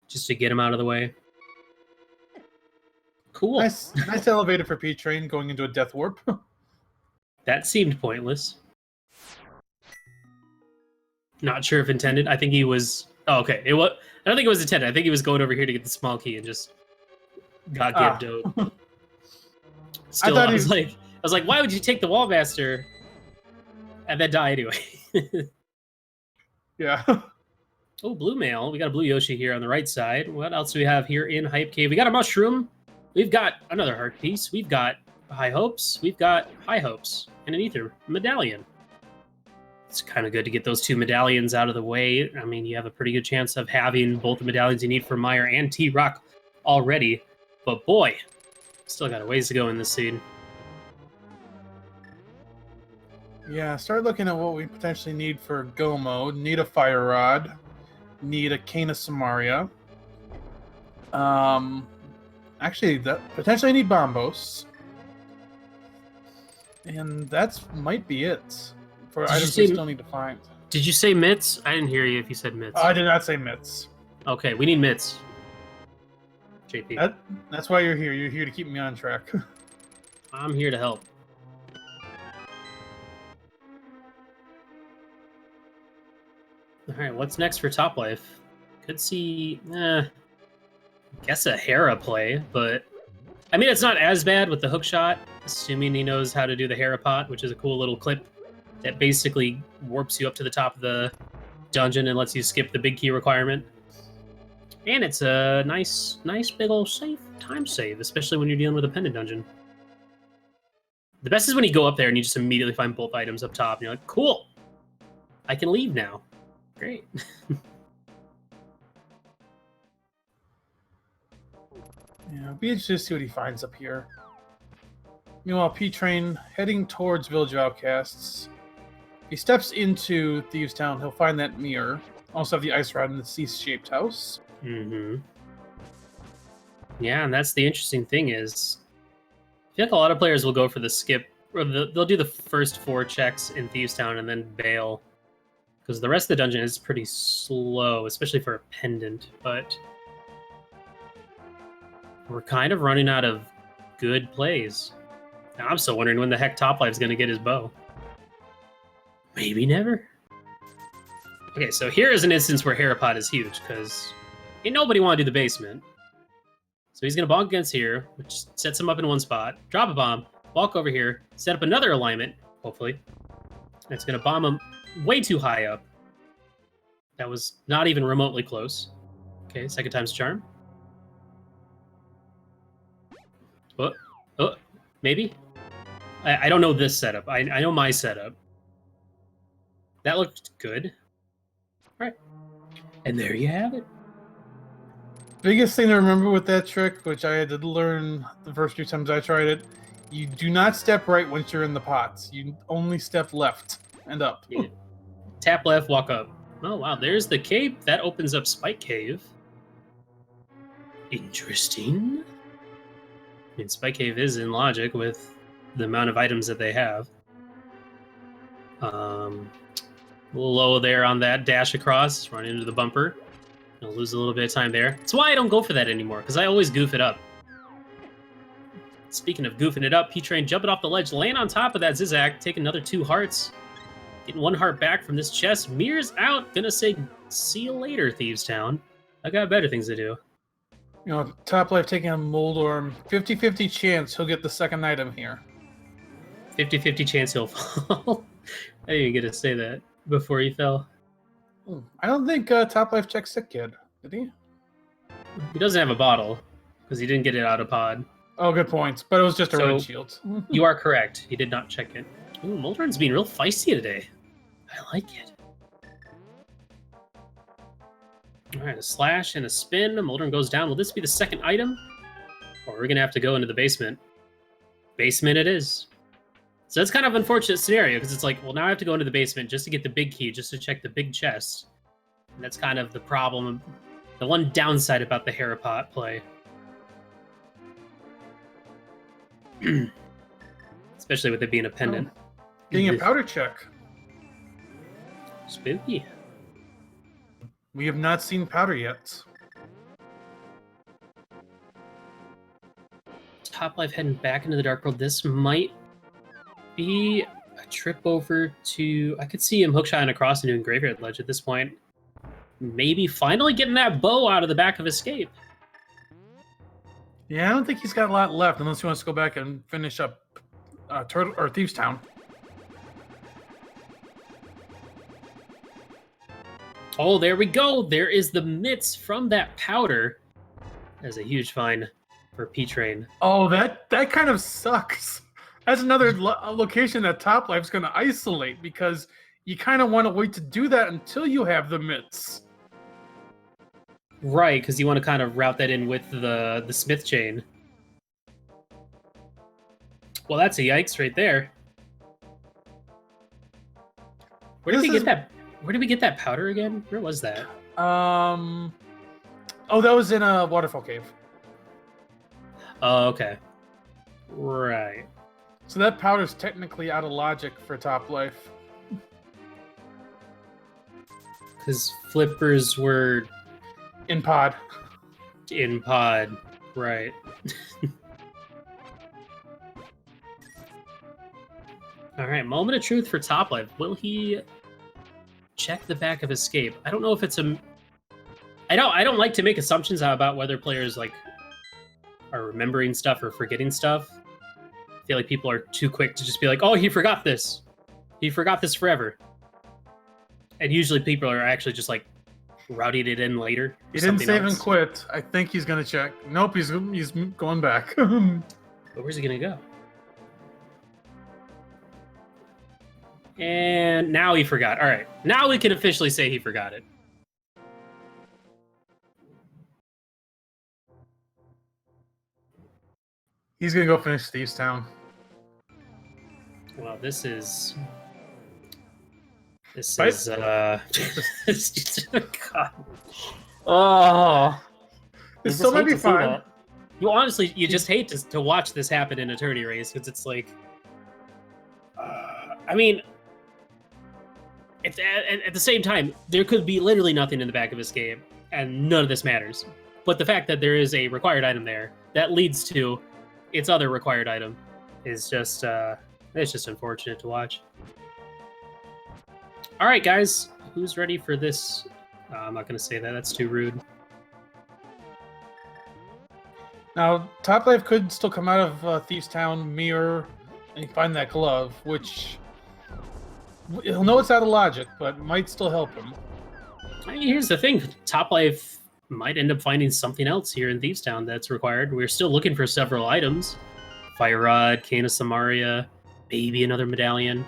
Just to get him out of the way. Cool. Nice elevator for P-Train going into a death warp. That seemed pointless. Not sure if intended. I think he was. Oh, okay. I don't think it was intended. I think he was going over here to get the small key and just got gibbed. Still, I was like, why would you take the Wallmaster and then die anyway? Yeah. Oh, blue mail. We got a blue Yoshi here on the right side. What else do we have here in Hype Cave? We got a mushroom. We've got another heart piece. We've got high hopes. We've got high hopes and an ether medallion. It's kind of good to get those 2 medallions out of the way. I mean, you have a pretty good chance of having both the medallions you need for Meyer and T-Rock already. But boy, still got a ways to go in this seed. Yeah, start looking at what we potentially need for go mode. Need a fire rod. Need a cane of Samaria. Actually, potentially need bombos. And that's might be it for items we still need to find. Did you say mitts? I didn't hear you if you said mitts. I did not say mitts. Okay, we need mitts. JP. That's why you're here. You're here to keep me on track. I'm here to help. All right, what's next for Top Life? Could see, I guess a Hera play, but I mean, it's not as bad with the hook shot, assuming he knows how to do the Hera pot, which is a cool little clip that basically warps you up to the top of the dungeon and lets you skip the big key requirement. And it's a nice big old time save, especially when you're dealing with a pendant dungeon. The best is when you go up there and you just immediately find both items up top, and you're like, cool, I can leave now. Great. Yeah, it'll be interesting to see what he finds up here. Meanwhile, P-Train heading towards Village of Outcasts. He steps into Thieves Town. He'll find that mirror. Also have the ice rod in the C-shaped house. Mm-hmm. Yeah, and that's the interesting thing is, I feel like a lot of players will go for the skip, or they'll do the first 4 checks in Thieves Town and then bail. Because the rest of the dungeon is pretty slow, especially for a pendant, but we're kind of running out of good plays. Now, I'm still wondering when the heck Top Life's going to get his bow. Maybe never? Okay, so here is an instance where Herapod is huge, because ain't nobody want to do the basement. So he's going to bonk against here, which sets him up in one spot, drop a bomb, walk over here, set up another alignment, hopefully. And it's going to bomb him way too high up. That was not even remotely close. Okay, second time's charm. Oh, maybe? I don't know this setup. I know my setup. That looked good. All right. And there you have it. Biggest thing to remember with that trick, which I had to learn the first 2 times I tried it, you do not step right once you're in the pots. You only step left and up. Yeah. Tap left, walk up. Oh, wow. There's the cave. That opens up Spike Cave. Interesting. I mean, Spike Cave is in logic with the amount of items that they have. A little low there on that dash across. Run into the bumper. Gonna lose a little bit of time there. That's why I don't go for that anymore, because I always goof it up. Speaking of goofing it up, P-Train jumping off the ledge, laying on top of that Zizak, taking another 2 hearts. Getting 1 heart back from this chest. Mirror's out. Gonna say, see you later, Thieves Town. I got better things to do. You know, Top Life taking a Mold Orm. 50-50 chance he'll get the second item here. 50-50 chance he'll fall. I didn't even get to say that before he fell. I don't think Top Life checked Sick Kid. Did he? He doesn't have a bottle, because he didn't get it out of pod. Oh, good points. But it was just a red shield. You are correct. He did not check it. Ooh, Moldorn's being real feisty today. I like it. All right, a slash and a spin. Moldorn goes down. Will this be the second item? Or are we going to have to go into the basement? Basement it is. So that's kind of an unfortunate scenario, because it's like, well, now I have to go into the basement just to get the big key, just to check the big chest. And that's kind of the problem, the one downside about the Herapot play. Especially with it being a pendant. Oh. Getting a powder check. Spooky. We have not seen powder yet. Top Life heading back into the Dark World. This might be a trip over to... I could see him hookshotting across and doing Graveyard Ledge at this point. Maybe finally getting that bow out of the back of Escape. Yeah, I don't think he's got a lot left unless he wants to go back and finish up Turtle or Thieves Town. Oh, there we go. There is the mitts from that powder. That's a huge find for P-Train. Oh, that kind of sucks. That's another location that Top Life's going to isolate because you kind of want to wait to do that until you have the mitts. Right, because you want to kind of route that in with the Smith chain. Well, that's a yikes right there. Where did we get that? Where did we get that powder again? Where was that? Oh, that was in a waterfall cave. Oh, okay. Right. So that powder's technically out of logic for Top Life. Because flippers were... in pod. In pod, right. All right, moment of truth for Top Life. Will he check the back of Escape? I don't know if it's a... I don't like to make assumptions about whether players like are remembering stuff or forgetting stuff. I feel like people are too quick to just be like, "Oh, he forgot this. He forgot this forever." And usually people are actually just like routing it in later. He didn't save and quit. I think he's gonna check. Nope, he's going back. But where's he gonna go? And now he forgot. All right, now we can officially say he forgot it. He's gonna go finish Thieves Town. Well, this is God. Oh, It's so might be fun. You honestly, you just hate to watch this happen in a tourney race because it's like, I mean, at the same time, there could be literally nothing in the back of this game, and none of this matters. But the fact that there is a required item there that leads to its other required item is just, it's just unfortunate to watch. All right, guys, who's ready for this? I'm not going to say that. That's too rude. Now, Top Life could still come out of Thieves Town, mirror, and find that glove, which he'll know it's out of logic, but might still help him. I mean, here's the thing. Top Life might end up finding something else here in Thieves Town that's required. We're still looking for several items. Fire Rod, Cane of Samaria, maybe another medallion.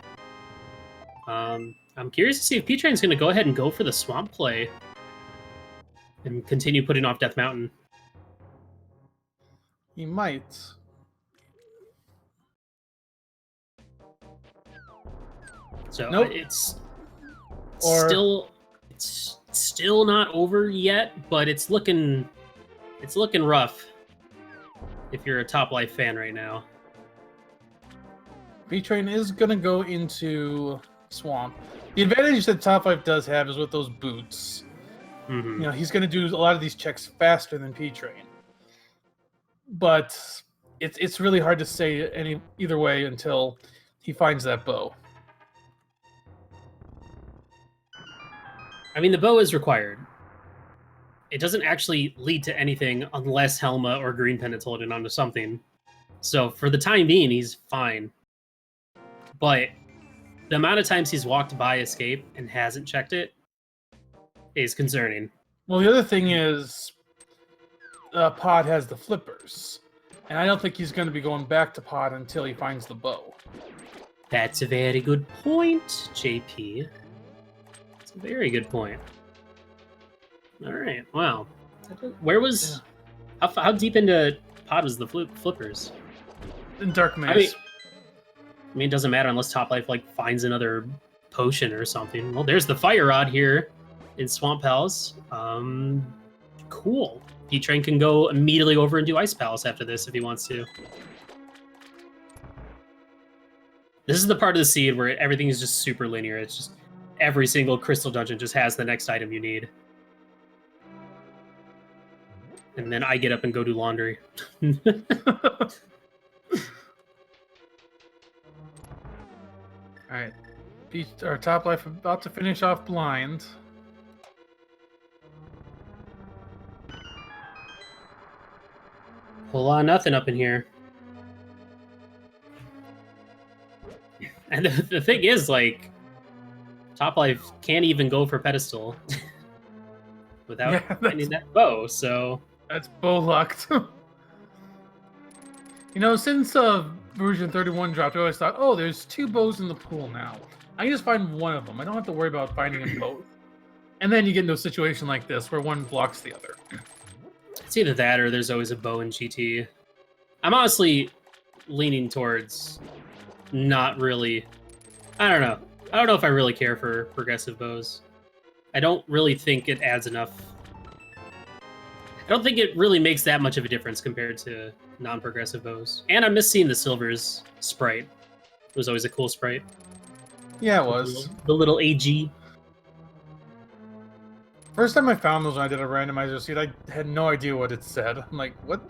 I'm curious to see if P-Train's going to go ahead and go for the swamp play and continue putting off Death Mountain. He might. So nope. it's still not over yet, but it's looking rough if you're a Top Life fan right now. P-Train is going to go into Swamp. The advantage that Top Life does have is with those boots. Mm-hmm. You know, he's going to do a lot of these checks faster than P-Train. But it's really hard to say either way until he finds that bow. I mean, the bow is required. It doesn't actually lead to anything unless Helma or Green Pendant's holding onto something. So for the time being, he's fine. But the amount of times he's walked by Escape and hasn't checked it is concerning. Well, the other thing is Pod has the flippers. And I don't think he's going to be going back to Pod until he finds the bow. That's a very good point, JP. That's a very good point. All right, wow. Where was... Yeah. How deep into Pod was the flippers? In Dark Maze. I mean, it doesn't matter unless Top Life like finds another potion or something. Well, there's the Fire Rod here in Swamp Palace. Cool. P-Train can go immediately over and do Ice Palace after this if he wants to. This is the part of the seed where everything is just super linear. It's just every single crystal dungeon just has the next item you need. And then I get up and go do laundry. All right, Top Life about to finish off blind. Whole lot of nothing up in here. And the thing is, like, Top Life can't even go for pedestal without finding that bow, so... That's bow locked. You know, since version 31 dropped, I always thought, oh, there's 2 bows in the pool now. I can just find one of them. I don't have to worry about finding them both. And then you get into a situation like this where one blocks the other. It's either that or there's always a bow in GT. I'm honestly leaning towards not really... I don't know. I don't know if I really care for progressive bows. I don't really think it adds enough... I don't think it really makes that much of a difference compared to non-progressive bows. And I miss seeing the Silver's sprite. It was always a cool sprite. Yeah, it was. The little AG. First time I found those when I did a randomizer seed, I had no idea what it said. I'm like, what?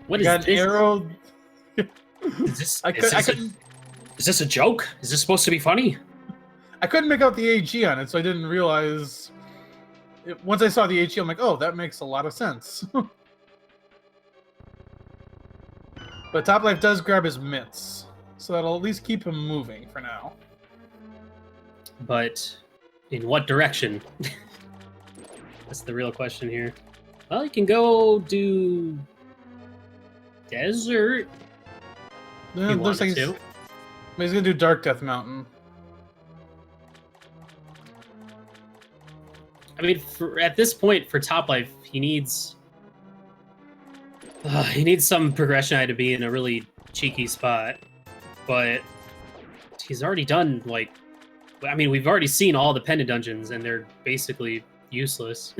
What is got this? An arrow? Is this a joke? Is this supposed to be funny? I couldn't make out the AG on it, so I didn't realize... Once I saw the AG, I'm like, oh, that makes a lot of sense. But Top Life does grab his mitts, so that'll at least keep him moving for now. But in what direction? That's the real question here. Well, you can go do desert. Yeah, looks like he's gonna do Dark Death Mountain. I mean, at this point for Top Life, he needs some progression to be in a really cheeky spot. But he's already done, like, I mean, we've already seen all the pendant dungeons, and they're basically useless,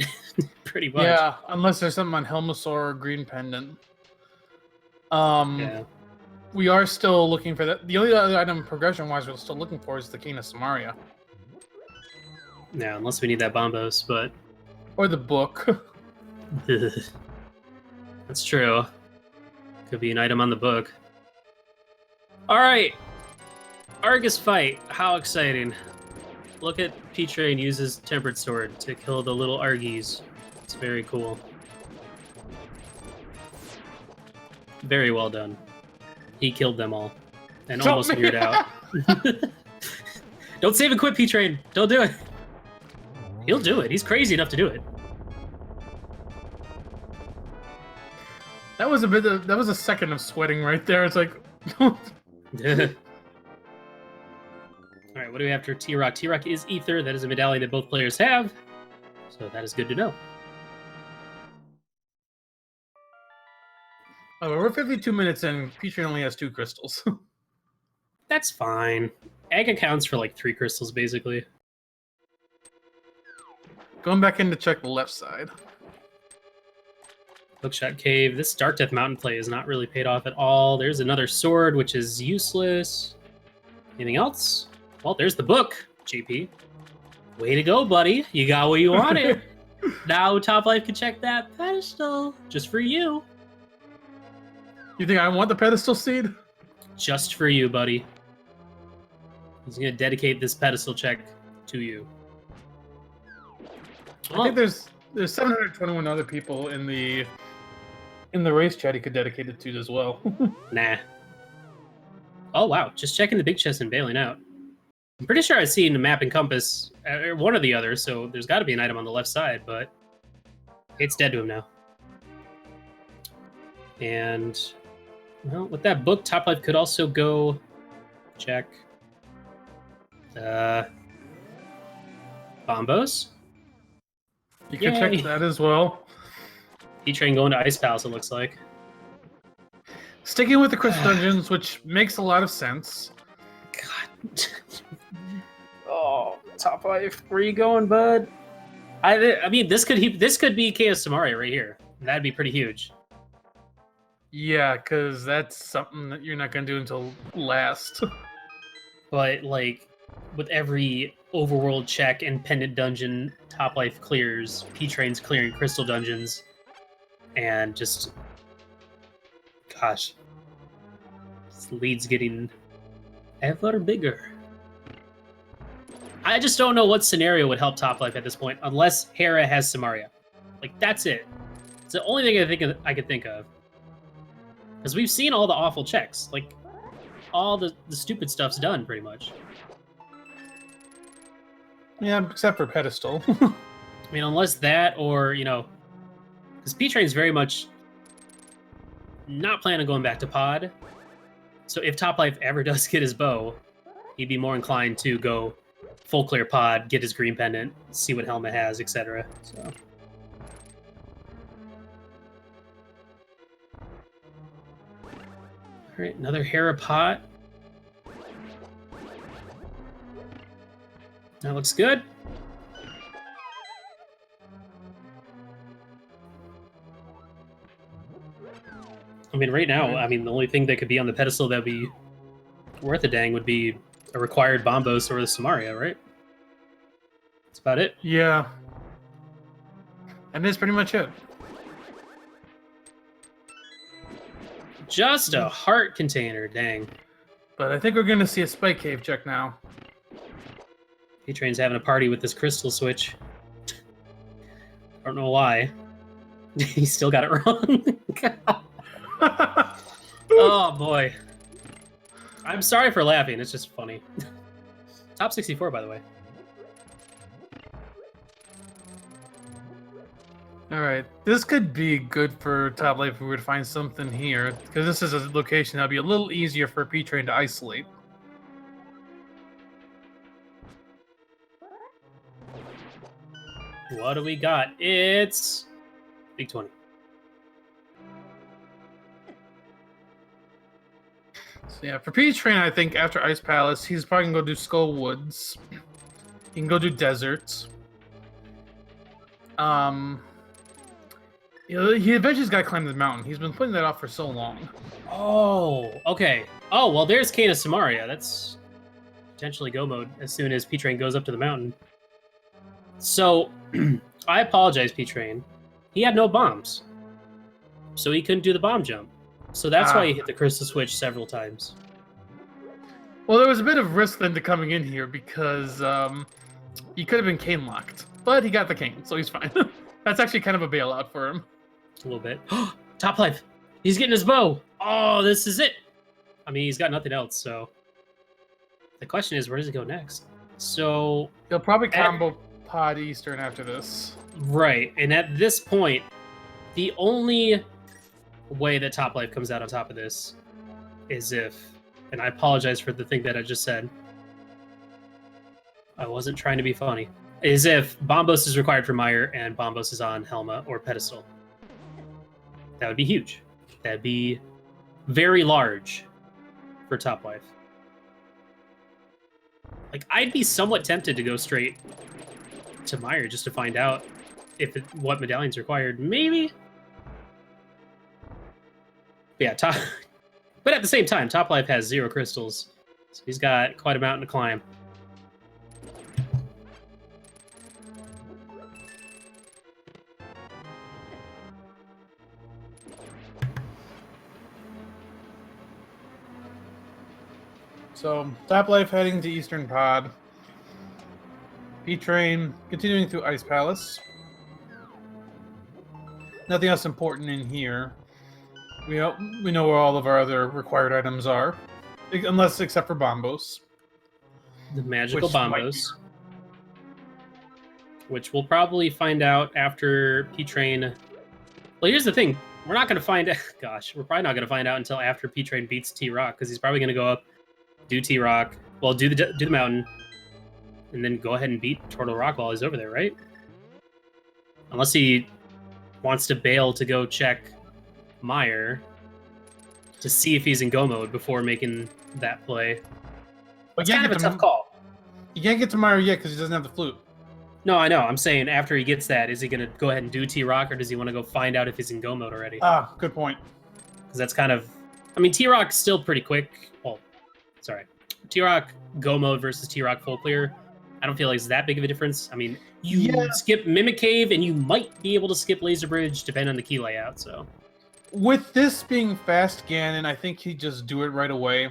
pretty much. Yeah, unless there's something on Helmosaur or Green Pendant. Yeah. We are still looking for that. The only other item progression-wise we're still looking for is the Cane of Samaria. Yeah, unless we need that Bombos, but... Or the book. That's true. Could be an item on the book. Alright! Argus fight. How exciting. Look at P-Train uses Tempered Sword to kill the little Argies. It's very cool. Very well done. He killed them all. And almost cleared out. Don't save and quit, P-Train! Don't do it! He'll do it. He's crazy enough to do it. That was a second of sweating right there. It's like... Alright, what do we have for T-Rock? T-Rock is Ether. That is a medallion that both players have. So that is good to know. Oh, we're 52 minutes in. P-Train only has 2 crystals. That's fine. Aga counts for like 3 crystals, basically. Going back in to check the left side. Hookshot Cave. This Dark Death Mountain play is not really paid off at all. There's another sword, which is useless. Anything else? Well, there's the book, JP. Way to go, buddy. You got what you wanted. Now Top Life can check that pedestal. Just for you. You think I want the pedestal seed? Just for you, buddy. He's going to dedicate this pedestal check to you. I think there's 721 other people in the race chat he could dedicate it to as well. Nah. Oh, wow. Just checking the big chest and bailing out. I'm pretty sure I've seen a map and compass, or one or the other, so there's got to be an item on the left side, but it's dead to him now. And, well, with that book, Top Life could also go check Bombos. You can check that as well. P-Train going to Ice Palace, it looks like. Sticking with the crystal dungeons, which makes a lot of sense. God. Oh, Top Life, where you going, bud? I mean, this could be Chaos Samaria right here. That'd be pretty huge. Yeah, because that's something that you're not going to do until last. But, like, with every overworld check and pendant dungeon Top Life clears, P-Train's clearing crystal dungeons, and just... Gosh. This lead's getting ever bigger. I just don't know what scenario would help Top Life at this point, unless Hera has Samaria. Like, that's it. It's the only thing I could think of. Because we've seen all the awful checks. Like, all the stupid stuff's done, pretty much. Yeah, except for Pedestal. I mean, unless that or, you know... Because P-Train's very much not planning on going back to Pod. So if Top Life ever does get his bow, he'd be more inclined to go full clear Pod, get his green pendant, see what Helmet has, etc. So... All right, another Hera pot. That looks good. I mean, right now, I mean, the only thing that could be on the pedestal that would be worth a dang would be a required Bombos or the Samaria, right? That's about it. Yeah. And that's pretty much it. Just a heart container, dang. But I think we're going to see a Spike Cave check now. P-Train's having a party with this crystal switch. I don't know why. He still got it wrong. Oh, boy. I'm sorry for laughing. It's just funny. Top 64, by the way. Alright, this could be good for Top Life if we were to find something here, because this is a location that'll be a little easier for P-Train to isolate. What do we got? It's Big 20. So yeah, for P-Train, I think after Ice Palace, he's probably going to go do Skull Woods. He can go do Deserts. You know, he eventually's got to climb the mountain. He's been putting that off for so long. Oh, okay. Oh, well, there's Kana Samaria. That's potentially go mode as soon as P-Train goes up to the mountain. So, I apologize, P-Train. He had no bombs. So he couldn't do the bomb jump. So that's why he hit the crystal switch several times. Well, there was a bit of risk then to coming in here because he could have been cane locked. But he got the cane, so he's fine. That's actually kind of a bailout for him. A little bit. Top Life! He's getting his bow! Oh, this is it! I mean, he's got nothing else, so... The question is, where does he go next? So... He'll probably combo Pod Eastern after this. Right, and at this point, the only way that Top Life comes out on top of this is if... And I apologize for the thing that I just said. I wasn't trying to be funny. Is if Bombos is required for Meyer and Bombos is on Helma or Pedestal. That would be huge. That'd be very large for Top Life. Like, I'd be somewhat tempted to go straight to Meyer just to find out if what medallion's required. Maybe? Yeah, but at the same time, Top Life has 0 crystals, so he's got quite a mountain to climb. So, Top Life heading to Eastern Pod. P-Train continuing through Ice Palace. Nothing else important in here. We know where all of our other required items are. Except for Bombos. The magical Bombos. Which we'll probably find out after P-Train... Well, here's the thing. We're not going to find out... Gosh, we're probably not going to find out until after P-Train beats T-Rock, because he's probably going to go up, do T-Rock, well, do the mountain, and then go ahead and beat Turtle Rock while he's over there, right? Unless he wants to bail to go check Meyer to see if he's in go mode before making that play. It's kind of a tough call. You can't get to Meyer yet because he doesn't have the flute. No, I know. I'm saying after he gets that, is he going to go ahead and do T-Rock, or does he want to go find out if he's in go mode already? Ah, good point. Because that's kind of... I mean, T-Rock's still pretty quick. Well, sorry. T-Rock go mode versus T-Rock full clear, I don't feel like it's that big of a difference. I mean, you skip Mimic Cave, and you might be able to skip Laser Bridge, depending on the key layout, so... With this being fast Ganon, I think he'd just do it right away,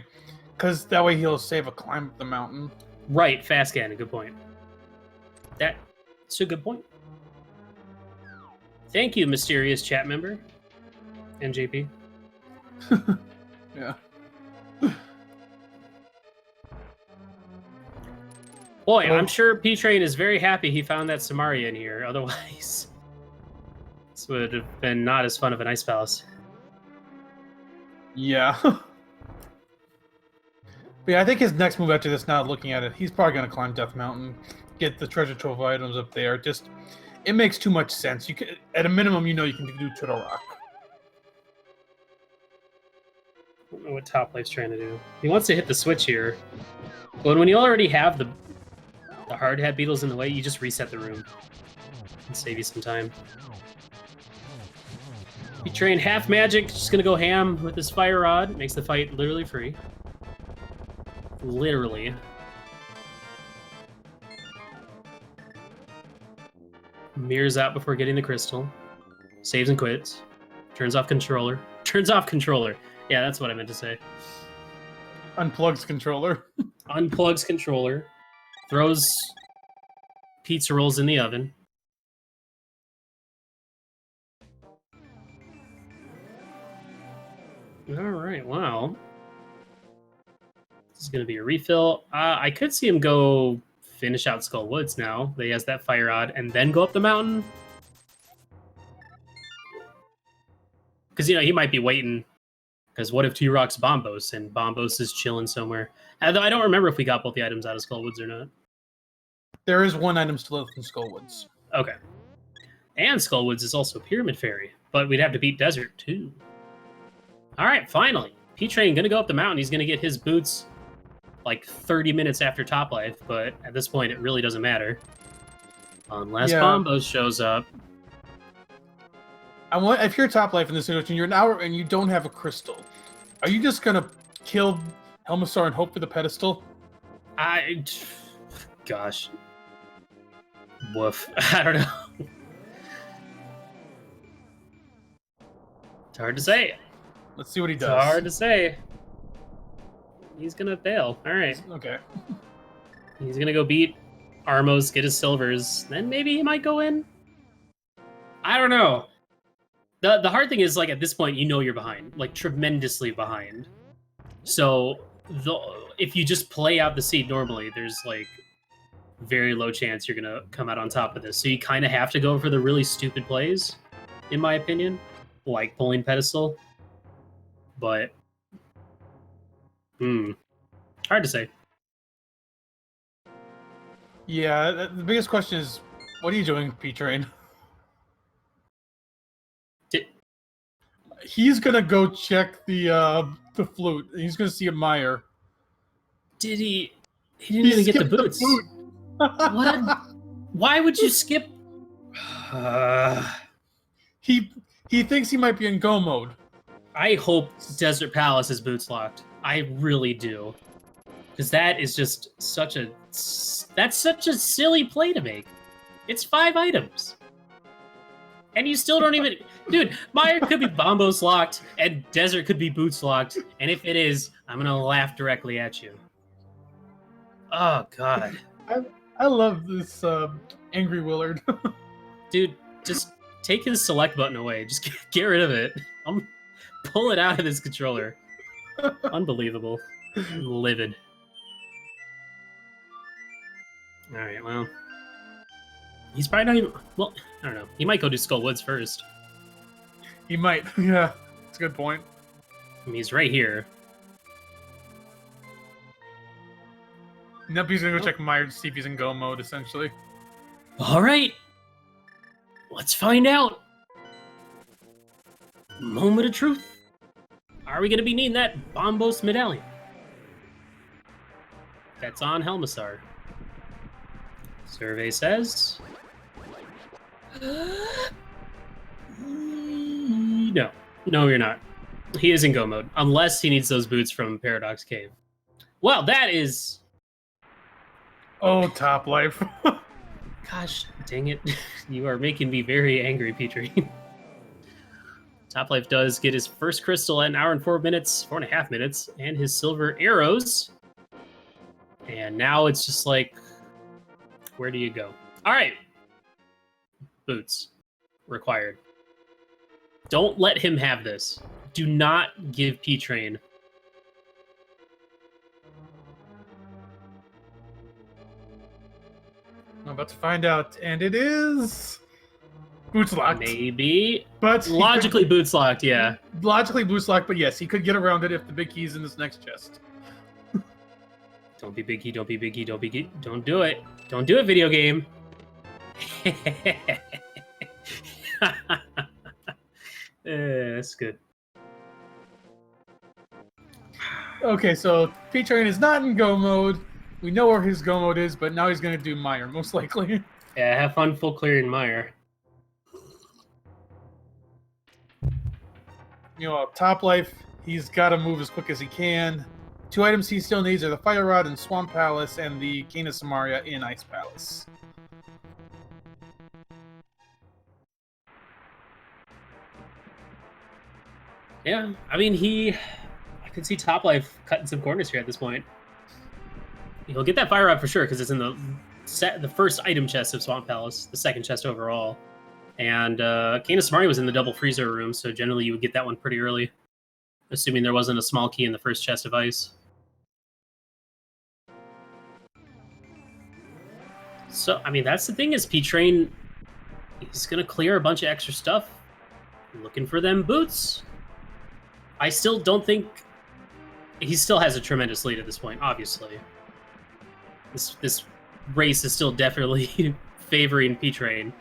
because that way he'll save a climb up the mountain. Right, fast Ganon, good point. That's a good point. Thank you, mysterious chat member, NJP. Yeah. Boy, I'm sure P-Train is very happy he found that Samaria in here. Otherwise, this would have been not as fun of an ice palace. Yeah. But yeah, I think his next move after this, now looking at it, he's probably going to climb Death Mountain, get the treasure trove items up there. Just, it makes too much sense. You can, at a minimum, you know you can do Turtle Rock. I don't know what Toplife's trying to do. He wants to hit the switch here. But when you already have the hard hat beetles in the way, you just reset the room and save you some time. You train half magic, just gonna go ham with his fire rod. Makes the fight literally free. Literally. Mirrors out before getting the crystal. Saves and quits. Turns off controller. Turns off controller. Yeah, that's what I meant to say. Unplugs controller. Unplugs controller. Throws pizza rolls in the oven. All right, wow. This is going to be a refill. I could see him go finish out Skull Woods now. He has that fire rod and then go up the mountain. Because, you know, he might be waiting. Because what if T-Rock's Bombos and Bombos is chilling somewhere? Although I don't remember if we got both the items out of Skull Woods or not. There is one item still left in Skull Woods. Okay. And Skull Woods is also Pyramid Fairy. But we'd have to beat Desert, too. All right, finally. P-Train going to go up the mountain. He's going to get his boots like 30 minutes after Top Life. But at this point, it really doesn't matter. Unless Bombos shows up. If you're Top Life in this situation, you're an hour and you don't have a crystal. Are you just going to kill Helmasaur and hope for the pedestal? Gosh. Woof. I don't know. It's hard to say. Let's see what he does. It's hard to say. He's going to fail. All right. Okay. He's going to go beat Armos, get his silvers. Then maybe he might go in. I don't know. The hard thing is, like, at this point, you know you're behind. Like, tremendously behind. So, if you just play out the seed normally, there's, like, very low chance you're going to come out on top of this. So you kind of have to go for the really stupid plays, in my opinion. Like pulling pedestal. But, hard to say. Yeah, the biggest question is, what are you doing, P-Train? He's gonna go check the flute. He's gonna see a mire. Did he? He didn't even get the boots. What? Why would you skip? He thinks he might be in go mode. I hope Desert Palace is boots locked. I really do, because that is just such a silly play to make. It's 5 items, and you still don't even. Dude, Mire could be Bombos locked, and Desert could be boots locked, and if it is, I'm gonna laugh directly at you. Oh God. I love this angry Willard. Dude, just take his select button away. Just get rid of it. Pull it out of this controller. Unbelievable. I'm livid. Alright, well. He's probably not even... Well, I don't know. He might go do Skull Woods first. He might. Yeah, that's a good point. I mean, he's right here. Nope, he's gonna go check Mire to see if he's in go mode, essentially. Alright. Let's find out. Moment of truth. Are we going to be needing that Bombos medallion? That's on Helmasaur. Survey says... No. No, you're not. He is in go mode. Unless he needs those boots from Paradox Cave. Well, that is... Oh, Top Life. Gosh, dang it. You are making me very angry, Petrie. Top Life does get his first crystal at 1 hour and 4.5 minutes, and his silver arrows. And now it's just like, where do you go? All right. Boots required. Don't let him have this. Do not give P-Train. I'm about to find out, and it is boots locked. Maybe. But logically boots locked, yeah. Logically boots locked, but yes, he could get around it if the big key's in this next chest. Don't be big key, don't be big key, don't be key. Don't do it. Don't do it, video game. That's good. Okay, so P-Train is not in go mode. We know where his go mode is, but now he's going to do Meyer, most likely. Yeah, have fun full clearing Meyer. You know, top life, he's got to move as quick as he can. 2 items he still needs are the Fire Rod in Swamp Palace and the Cane of Samaria in Ice Palace. Yeah, I mean, I could see Top Life cutting some corners here at this point. He'll get that Fire Rod for sure, because it's in the first item chest of Swamp Palace, the second chest overall. And Cane of Samaria was in the double freezer room, so generally you would get that one pretty early, assuming there wasn't a small key in the first chest of ice. So, I mean, that's the thing is P-Train, he's going to clear a bunch of extra stuff, looking for them boots. I still don't think... He still has a tremendous lead at this point, obviously. This race is still definitely favoring P-Train.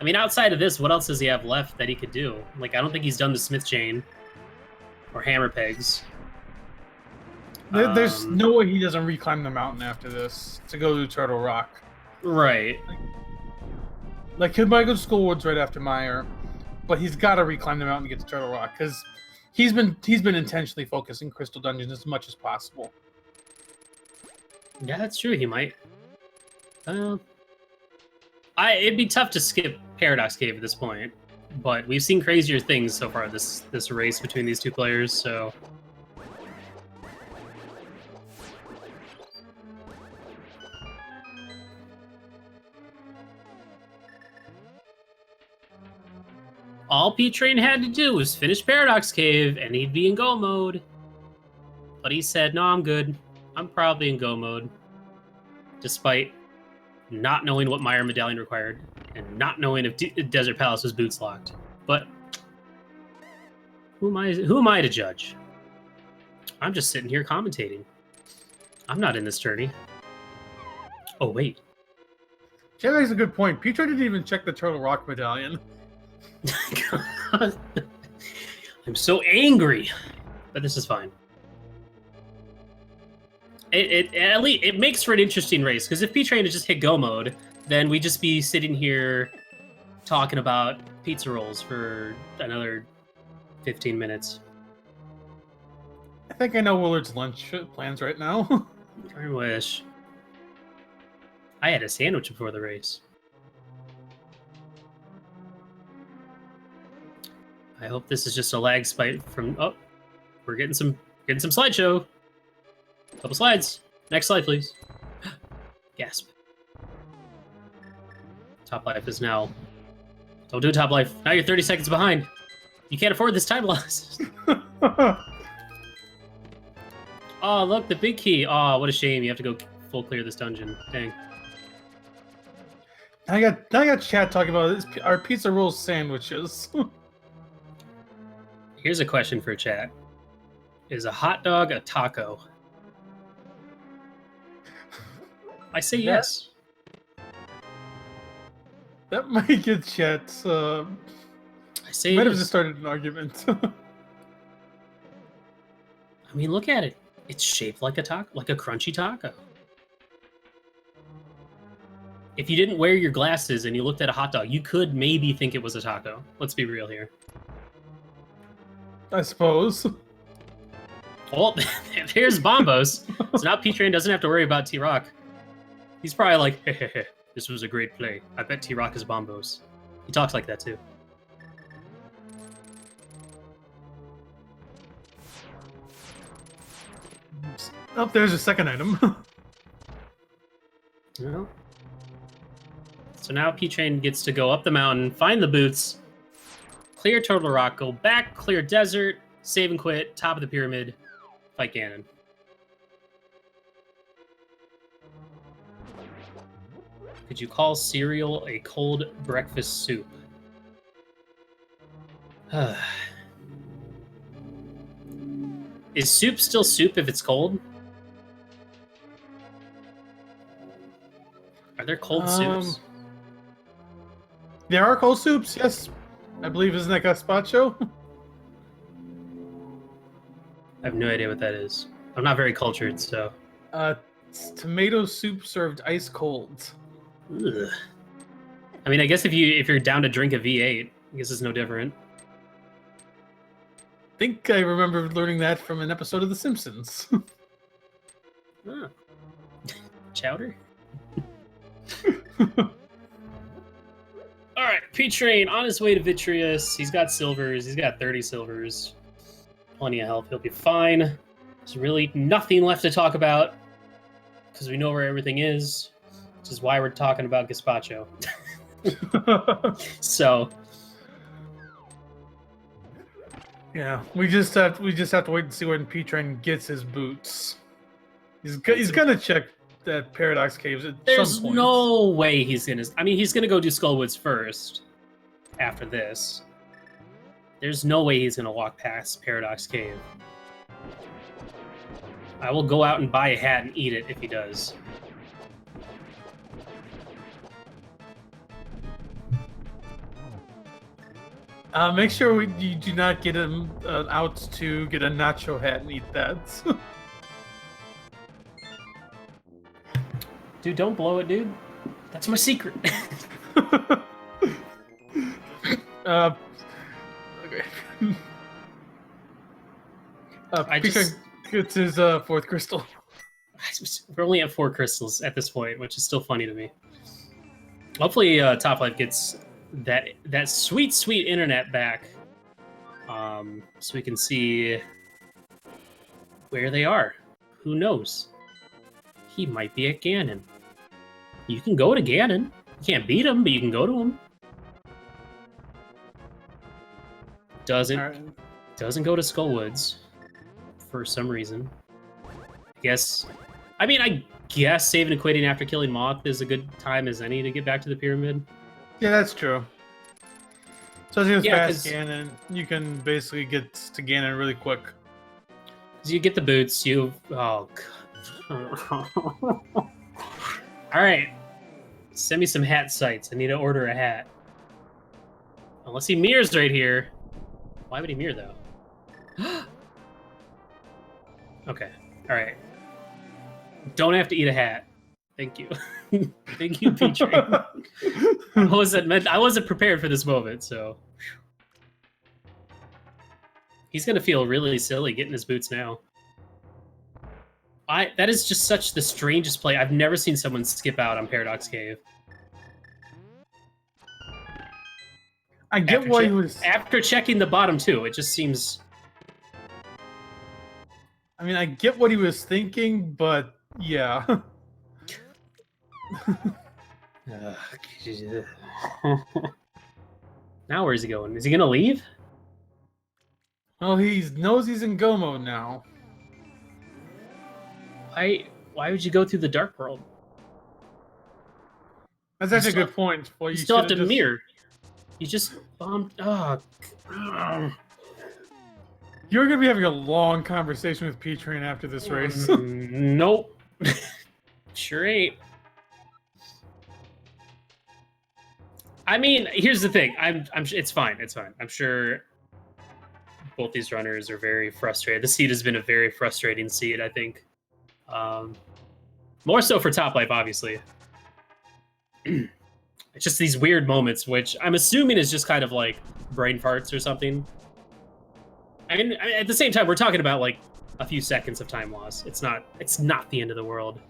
I mean, outside of this, what else does he have left that he could do? Like, I don't think he's done the Smith Chain or Hammer Pegs. There's no way he doesn't reclimb the mountain after this to go to Turtle Rock. Right. Like, he might go to School Woods right after Meyer, but he's got to reclimb the mountain to get to Turtle Rock, because he's been intentionally focusing Crystal Dungeons as much as possible. Yeah, that's true. He might. It'd be tough to skip Paradox Cave at this point, but we've seen crazier things so far this race between these two players. So. All P-Train had to do was finish Paradox Cave, and he'd be in go mode. But he said, no, I'm good. I'm probably in go mode. Despite not knowing what Meyer Medallion required, and not knowing if Desert Palace was boots locked. But who am I to judge? I'm just sitting here commentating. I'm not in this journey. Oh, wait. Chad makes a good point. P-Train didn't even check the Turtle Rock medallion. God. I'm so angry, but this is fine. At least it makes for an interesting race, because if P-Train had just hit go mode, then we'd just be sitting here talking about pizza rolls for another 15 minutes. I think I know Willard's lunch plans right now. I wish. I had a sandwich before the race. I hope this is just a lag spike from... Oh, we're getting some slideshow. Couple slides. Next slide, please. Gasp. Top Life is now... Don't do Top Life. Now you're 30 seconds behind. You can't afford this time loss. Oh, look, the big key. Oh, what a shame. You have to go full clear this dungeon. Dang. I got chat talking about this, our pizza roll sandwiches. Here's a question for chat. Is a hot dog a taco? I say yes. That might get chat. I say might have just started an argument. I mean, look at it. It's shaped like a taco, like a crunchy taco. If you didn't wear your glasses and you looked at a hot dog, you could maybe think it was a taco. Let's be real here. I suppose. Well, here's Bombos. So now P-Train doesn't have to worry about T-Rock. He's probably like, hey, this was a great play. I bet T-Rock is Bombos. He talks like that too. Oh, there's a second item. You know? So now P-Train gets to go up the mountain, find the boots, clear Turtle Rock, go back, clear desert, save and quit, top of the pyramid, fight Ganon. Could you call cereal a cold breakfast soup? Is soup still soup if it's cold? Are there cold soups? There are cold soups, yes. I believe, isn't that gazpacho? I have no idea what that is. I'm not very cultured, so. It's tomato soup served ice cold. Ugh. I mean, I guess if you're down to drink a V8, I guess it's no different. I think I remember learning that from an episode of The Simpsons. Oh. Chowder? Alright, P-Train on his way to Vitreous. He's got silvers. He's got 30 silvers. Plenty of health. He'll be fine. There's really nothing left to talk about because we know where everything is, which is why we're talking about gazpacho. So... yeah, we just have to wait and see when P-Train gets his boots. He's gonna check that Paradox Caves at There's some point. no way he's gonna... I mean, he's gonna go do Skullwoods first after this. There's no way he's gonna walk past Paradox Cave. I will go out and buy a hat and eat it if he does. Make sure you do not get him out to get a nacho hat and eat that. Dude, don't blow it, dude. That's my secret. Okay. just... gets his fourth crystal. We're only at 4 crystals at this point, which is still funny to me. Hopefully, Topplife gets that sweet internet back, so we can see where they are. Who knows? He might be at Ganon. You can go to Ganon. You can't beat him, but you can go to him. Doesn't go to Skullwoods for some reason. I guess saving and quitting after killing Moth is a good time as any to get back to the pyramid. Yeah, that's true. So as you Yeah, past Ganon, you can basically get to Ganon really quick. So you get the boots, oh god. Alright. Send me some hat sites. I need to order a hat. Unless he mirrors right here. Why would he mirror though? Okay. Alright. Don't have to eat a hat. Thank you. Thank you, P-Train. I wasn't prepared for this moment, so. He's gonna feel really silly getting his boots now. That is just such the strangest play. I've never seen someone skip out on Paradox Cave. I get why he was... After checking the bottom too, it just seems... I mean, I get what he was thinking, but yeah. Now where's he going? Is he gonna leave? Well, he knows he's in go mode now. Why would you go through the dark world? That's actually a good point. Well, you still have to mirror. You just bombed. Oh. You're gonna be having a long conversation with P-Train after this race. Nope. Sure ain't. I mean, here's the thing. It's fine. It's fine. I'm sure both these runners are very frustrated. The seed has been a very frustrating seed, I think. More so for Topplife, obviously. It's just these weird moments, which I'm assuming is just kind of like brain farts or something. I mean, at the same time, we're talking about like a few seconds of time loss. It's not the end of the world.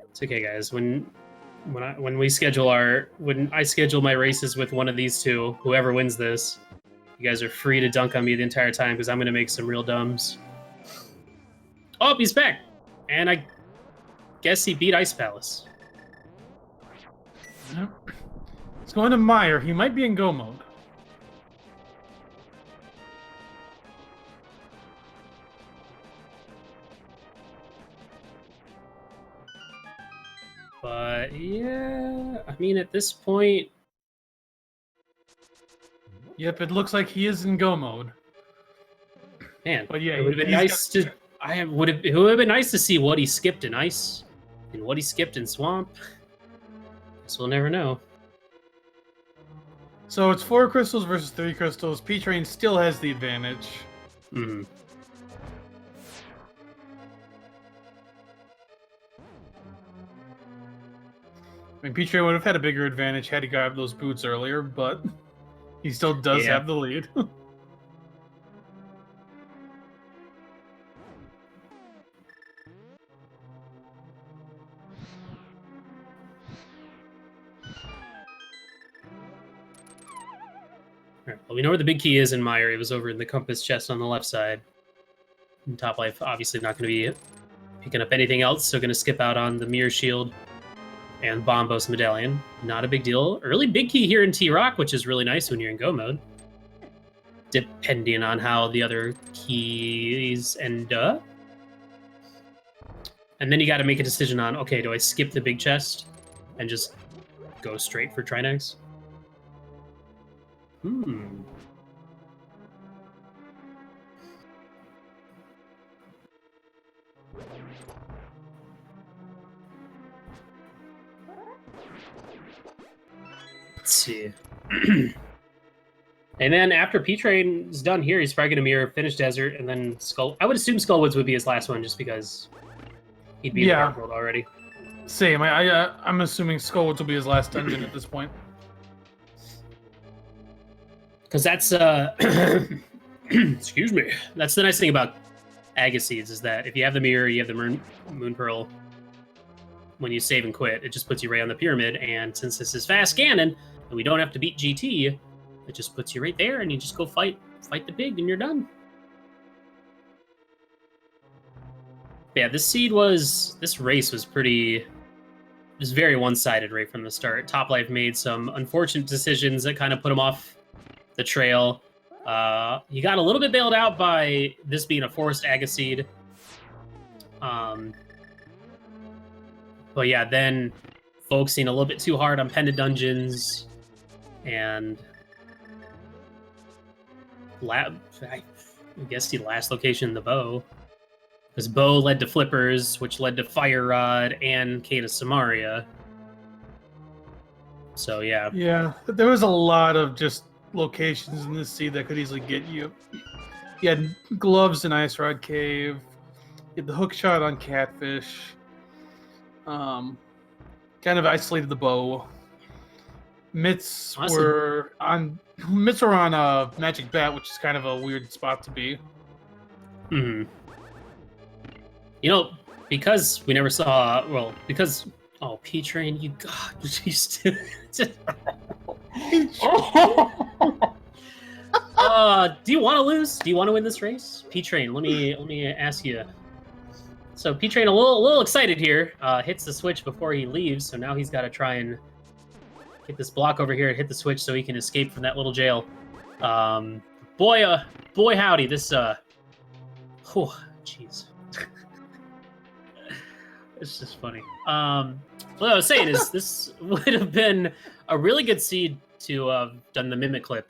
It's okay, guys. When I schedule my races with one of these two, whoever wins this, you guys are free to dunk on me the entire time because I'm gonna make some real dumbs. Oh, he's back. And I guess he beat Ice Palace. Yep. It's going to Meyer. He might be in go mode. But yeah, I mean, at this point, Yep, it looks like he is in go mode. man, But yeah, it would have been nice to. It would have been nice to see what he skipped in ice, and what he skipped in swamp. Guess we'll never know. So it's 4 crystals versus 3 crystals. P-Train still has the advantage. Hmm. I mean, P-Train would have had a bigger advantage had he grabbed those boots earlier, but he still does have the lead. Right, well, we know where the big key is in Meyer. It was over in the compass chest on the left side. And Top Life obviously not going to be picking up anything else, so going to skip out on the Mirror Shield and Bombos Medallion. Not a big deal. Early big key here in T-Rock, which is really nice when you're in go mode. Depending on how the other keys end up. And then you got to make a decision on, okay, do I skip the big chest and just go straight for Trinex? Let's see. And then after P-Train's done here, he's probably going to mirror Finish Desert and then Skull. I would assume Skullwoods would be his last one just because he'd be in the Dark World already. Same. I'm assuming Skullwoods will be his last dungeon at this point. Because that's excuse me. That's the nice thing about Agaseeds is that if you have the mirror, you have the Moon Pearl. When you save and quit, it just puts you right on the pyramid. And since this is fast Ganon, and we don't have to beat GT, it just puts you right there, and you just go fight the pig, and you're done. Yeah, this race was very one-sided right from the start. Top Life made some unfortunate decisions that kind of put him off the trail. He got a little bit bailed out by this being a forced Agaseed. But yeah, then focusing a little bit too hard on Pendant Dungeons and I guess the last location in the bow. Because bow led to flippers, which led to Fire Rod and Cane of Samaria. So yeah. Yeah, there was a lot of just locations in this seed that could easily get you. You had gloves in Ice Rod Cave. You had the hook shot on Catfish. Kind of isolated the bow. Mitts were on Magic Bat, which is kind of a weird spot to be. Hmm. You know, because we never saw P-Train, you god, do you want to lose? Do you want to win this race? P-Train, let me ask you. So P-Train a little excited here, hits the switch before he leaves, so now he's got to try and get this block over here and hit the switch so he can escape from that little jail. Boy howdy, this jeez. It's just funny. What I was saying is this would have been a really good seed to have done the Mimic Clip.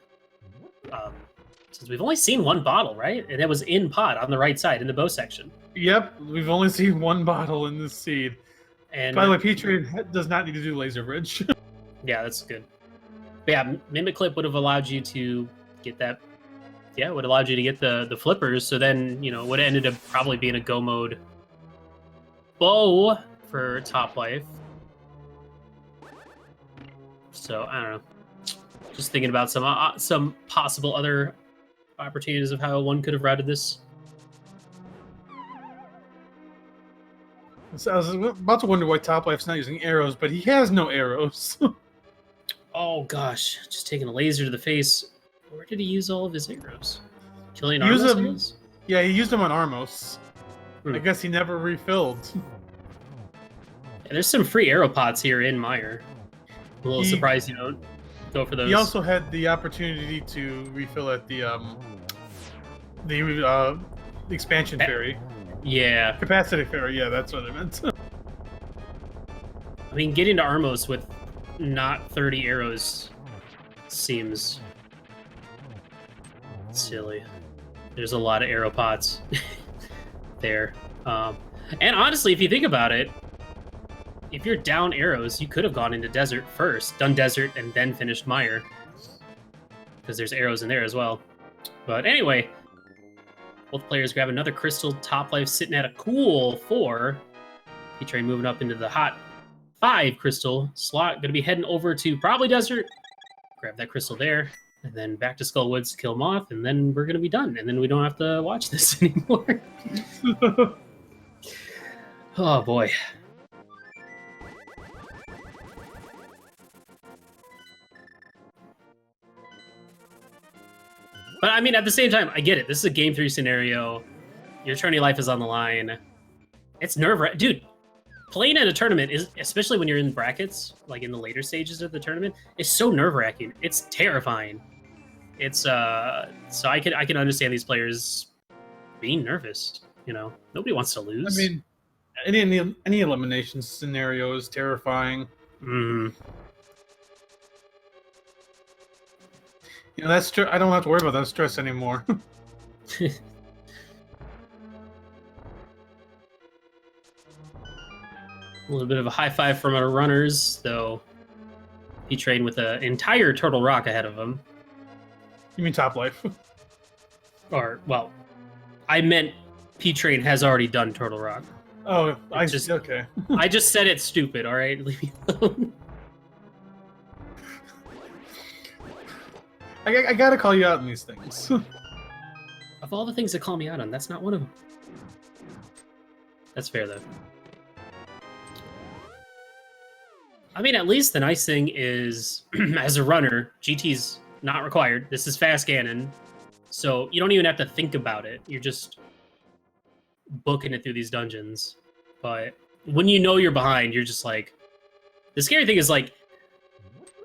Since we've only seen one bottle, right? And it was in pot on the right side in the bow section. Yep, we've only seen one bottle in this seed. And by the way, P-Train does not need to do Laser Bridge. Yeah, that's good. But yeah, Mimic Clip would have allowed you to get that. Yeah, it would have allowed you to get the flippers. So then, it would have ended up probably being a go mode bow for Top Life. So I don't know. Just thinking about some possible other opportunities of how one could have routed this. So I was about to wonder why Top Life's not using arrows, but he has no arrows. Oh gosh, just taking a laser to the face. Where did he use all of his arrows? Killing Armos? Yeah, he used them on Armos. I guess he never refilled. And there's some free arrow pots here in Mire. I'm a little surprised you don't go for those. He also had the opportunity to refill at the expansion ferry. Yeah. Capacity ferry, yeah, that's what I meant. I mean, getting to Armos with not 30 arrows seems silly. There's a lot of arrow pots there. And honestly, if you think about it, if you're down arrows, you could have gone into desert first, done desert, and then finished Mire. Because there's arrows in there as well. But anyway, both players grab another crystal. Top Life sitting at a cool 4. P-Train moving up into the hot 5 crystal slot. Going to be heading over to probably desert. Grab that crystal there. And then back to Skullwoods to kill Moth. And then we're going to be done. And then we don't have to watch this anymore. Oh, boy. But I mean, at the same time, I get it. This is a Game 3 scenario. Your tourney life is on the line. It's nerve-wracking. Dude, playing at a tournament, is, especially when you're in brackets, like in the later stages of the tournament, is so nerve-wracking. It's terrifying. It's, so I can understand these players being nervous, you know? Nobody wants to lose. I mean, any elimination scenario is terrifying. Mm. You know, that's I don't have to worry about that stress anymore. A little bit of a high five from our runners, though. P-Train with an entire Turtle Rock ahead of him. You mean Top Life? Or, well, I meant P-Train has already done Turtle Rock. Oh, okay. I just said it's stupid, all right? Leave me alone. I gotta call you out on these things. Of all the things to call me out on, that's not one of them. That's fair, though. I mean, at least the nice thing is, as a runner, GT's not required. This is fast Ganon, so you don't even have to think about it. You're just booking it through these dungeons. But when you know you're behind, you're just like... The scary thing is, like,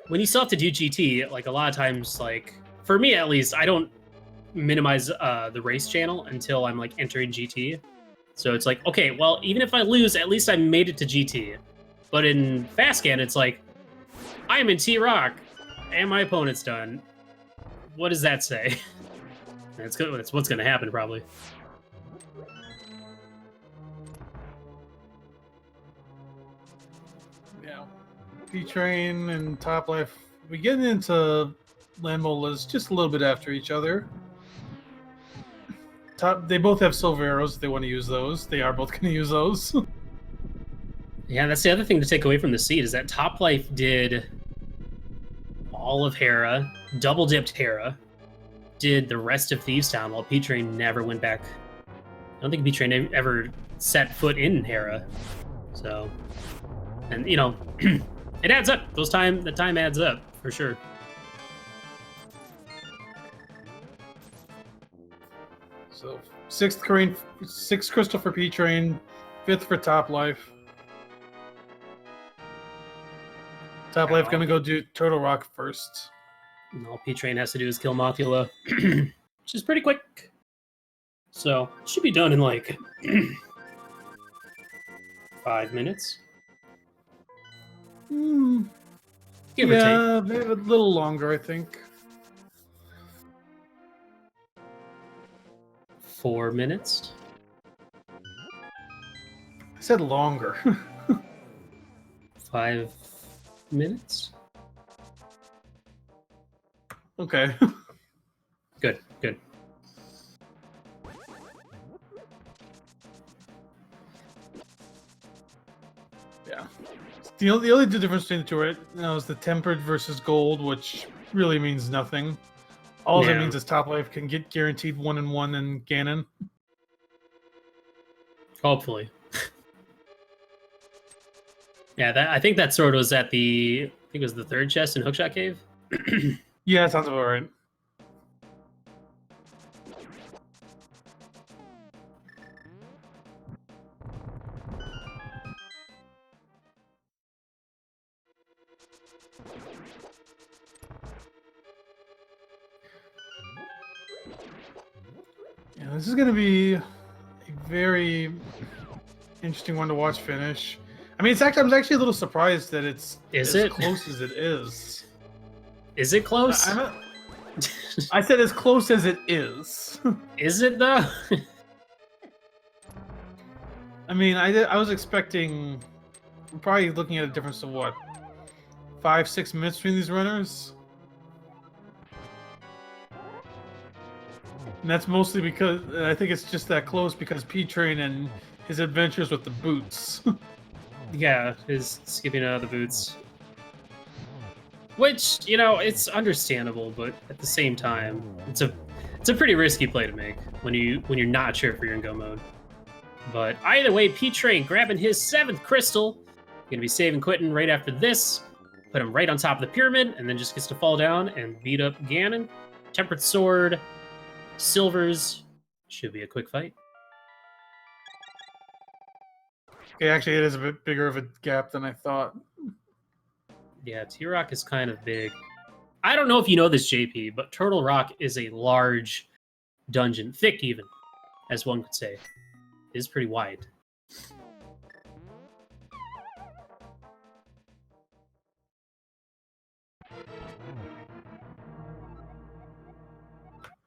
when you still have to do GT, like, a lot of times, like, for me at least, I don't minimize the race channel until I'm, like, entering GT. So it's like, okay, well, even if I lose, at least I made it to GT. But in Fastcan, it's like, I am in T-Rock, and my opponent's done. What does that say? That's good. That's what's going to happen, probably. Yeah. P-Train and Top Life, we get into Landmolas just a little bit after each other. They both have silver arrows if they want to use those. They are both going to use those. Yeah, that's the other thing to take away from the seed, is that Top Life did all of Hera, double-dipped Hera, did the rest of Thieves Town, while P-Train never went back. I don't think P-Train ever set foot in Hera. So, and, you know, it adds up. The time adds up, for sure. So, sixth crystal for P-Train, 5th for Top Life. Top Life gonna go do Turtle Rock first. And all P-Train has to do is kill Mothula, which is pretty quick. So, it should be done in like 5 minutes. Give or take. Maybe a little longer, I think. 4 minutes. I said longer. 5 minutes. Okay. Good. Yeah. The only difference between the two right now is the tempered versus gold, which really means nothing. All it means is Top Life can get guaranteed 1-1 in Ganon. Hopefully. Yeah, I think that sword was at the third chest in Hookshot Cave. Yeah, that sounds about right. Yeah, this is going to be a very interesting one to watch finish. I mean, I was actually a little surprised that it's close as it is. Is it close? I said as close as it is. Is it though? I mean, I was expecting, probably looking at a difference of what, 5-6 minutes between these runners. And that's mostly because I think it's just that close because P-Train and his adventures with the boots. Yeah, his skipping out of the boots. Which, you know, it's understandable, but at the same time, it's a pretty risky play to make when you're not sure if you're in go mode. But either way, P-Train grabbing his 7th crystal. Gonna be saving Quentin right after this. Put him right on top of the pyramid, and then just gets to fall down and beat up Ganon. Tempered Sword, Silvers. Should be a quick fight. Okay, actually, it is a bit bigger of a gap than I thought. Yeah, T-Rock is kind of big. I don't know if you know this, JP, but Turtle Rock is a large dungeon. Thick, even, as one could say. It is pretty wide.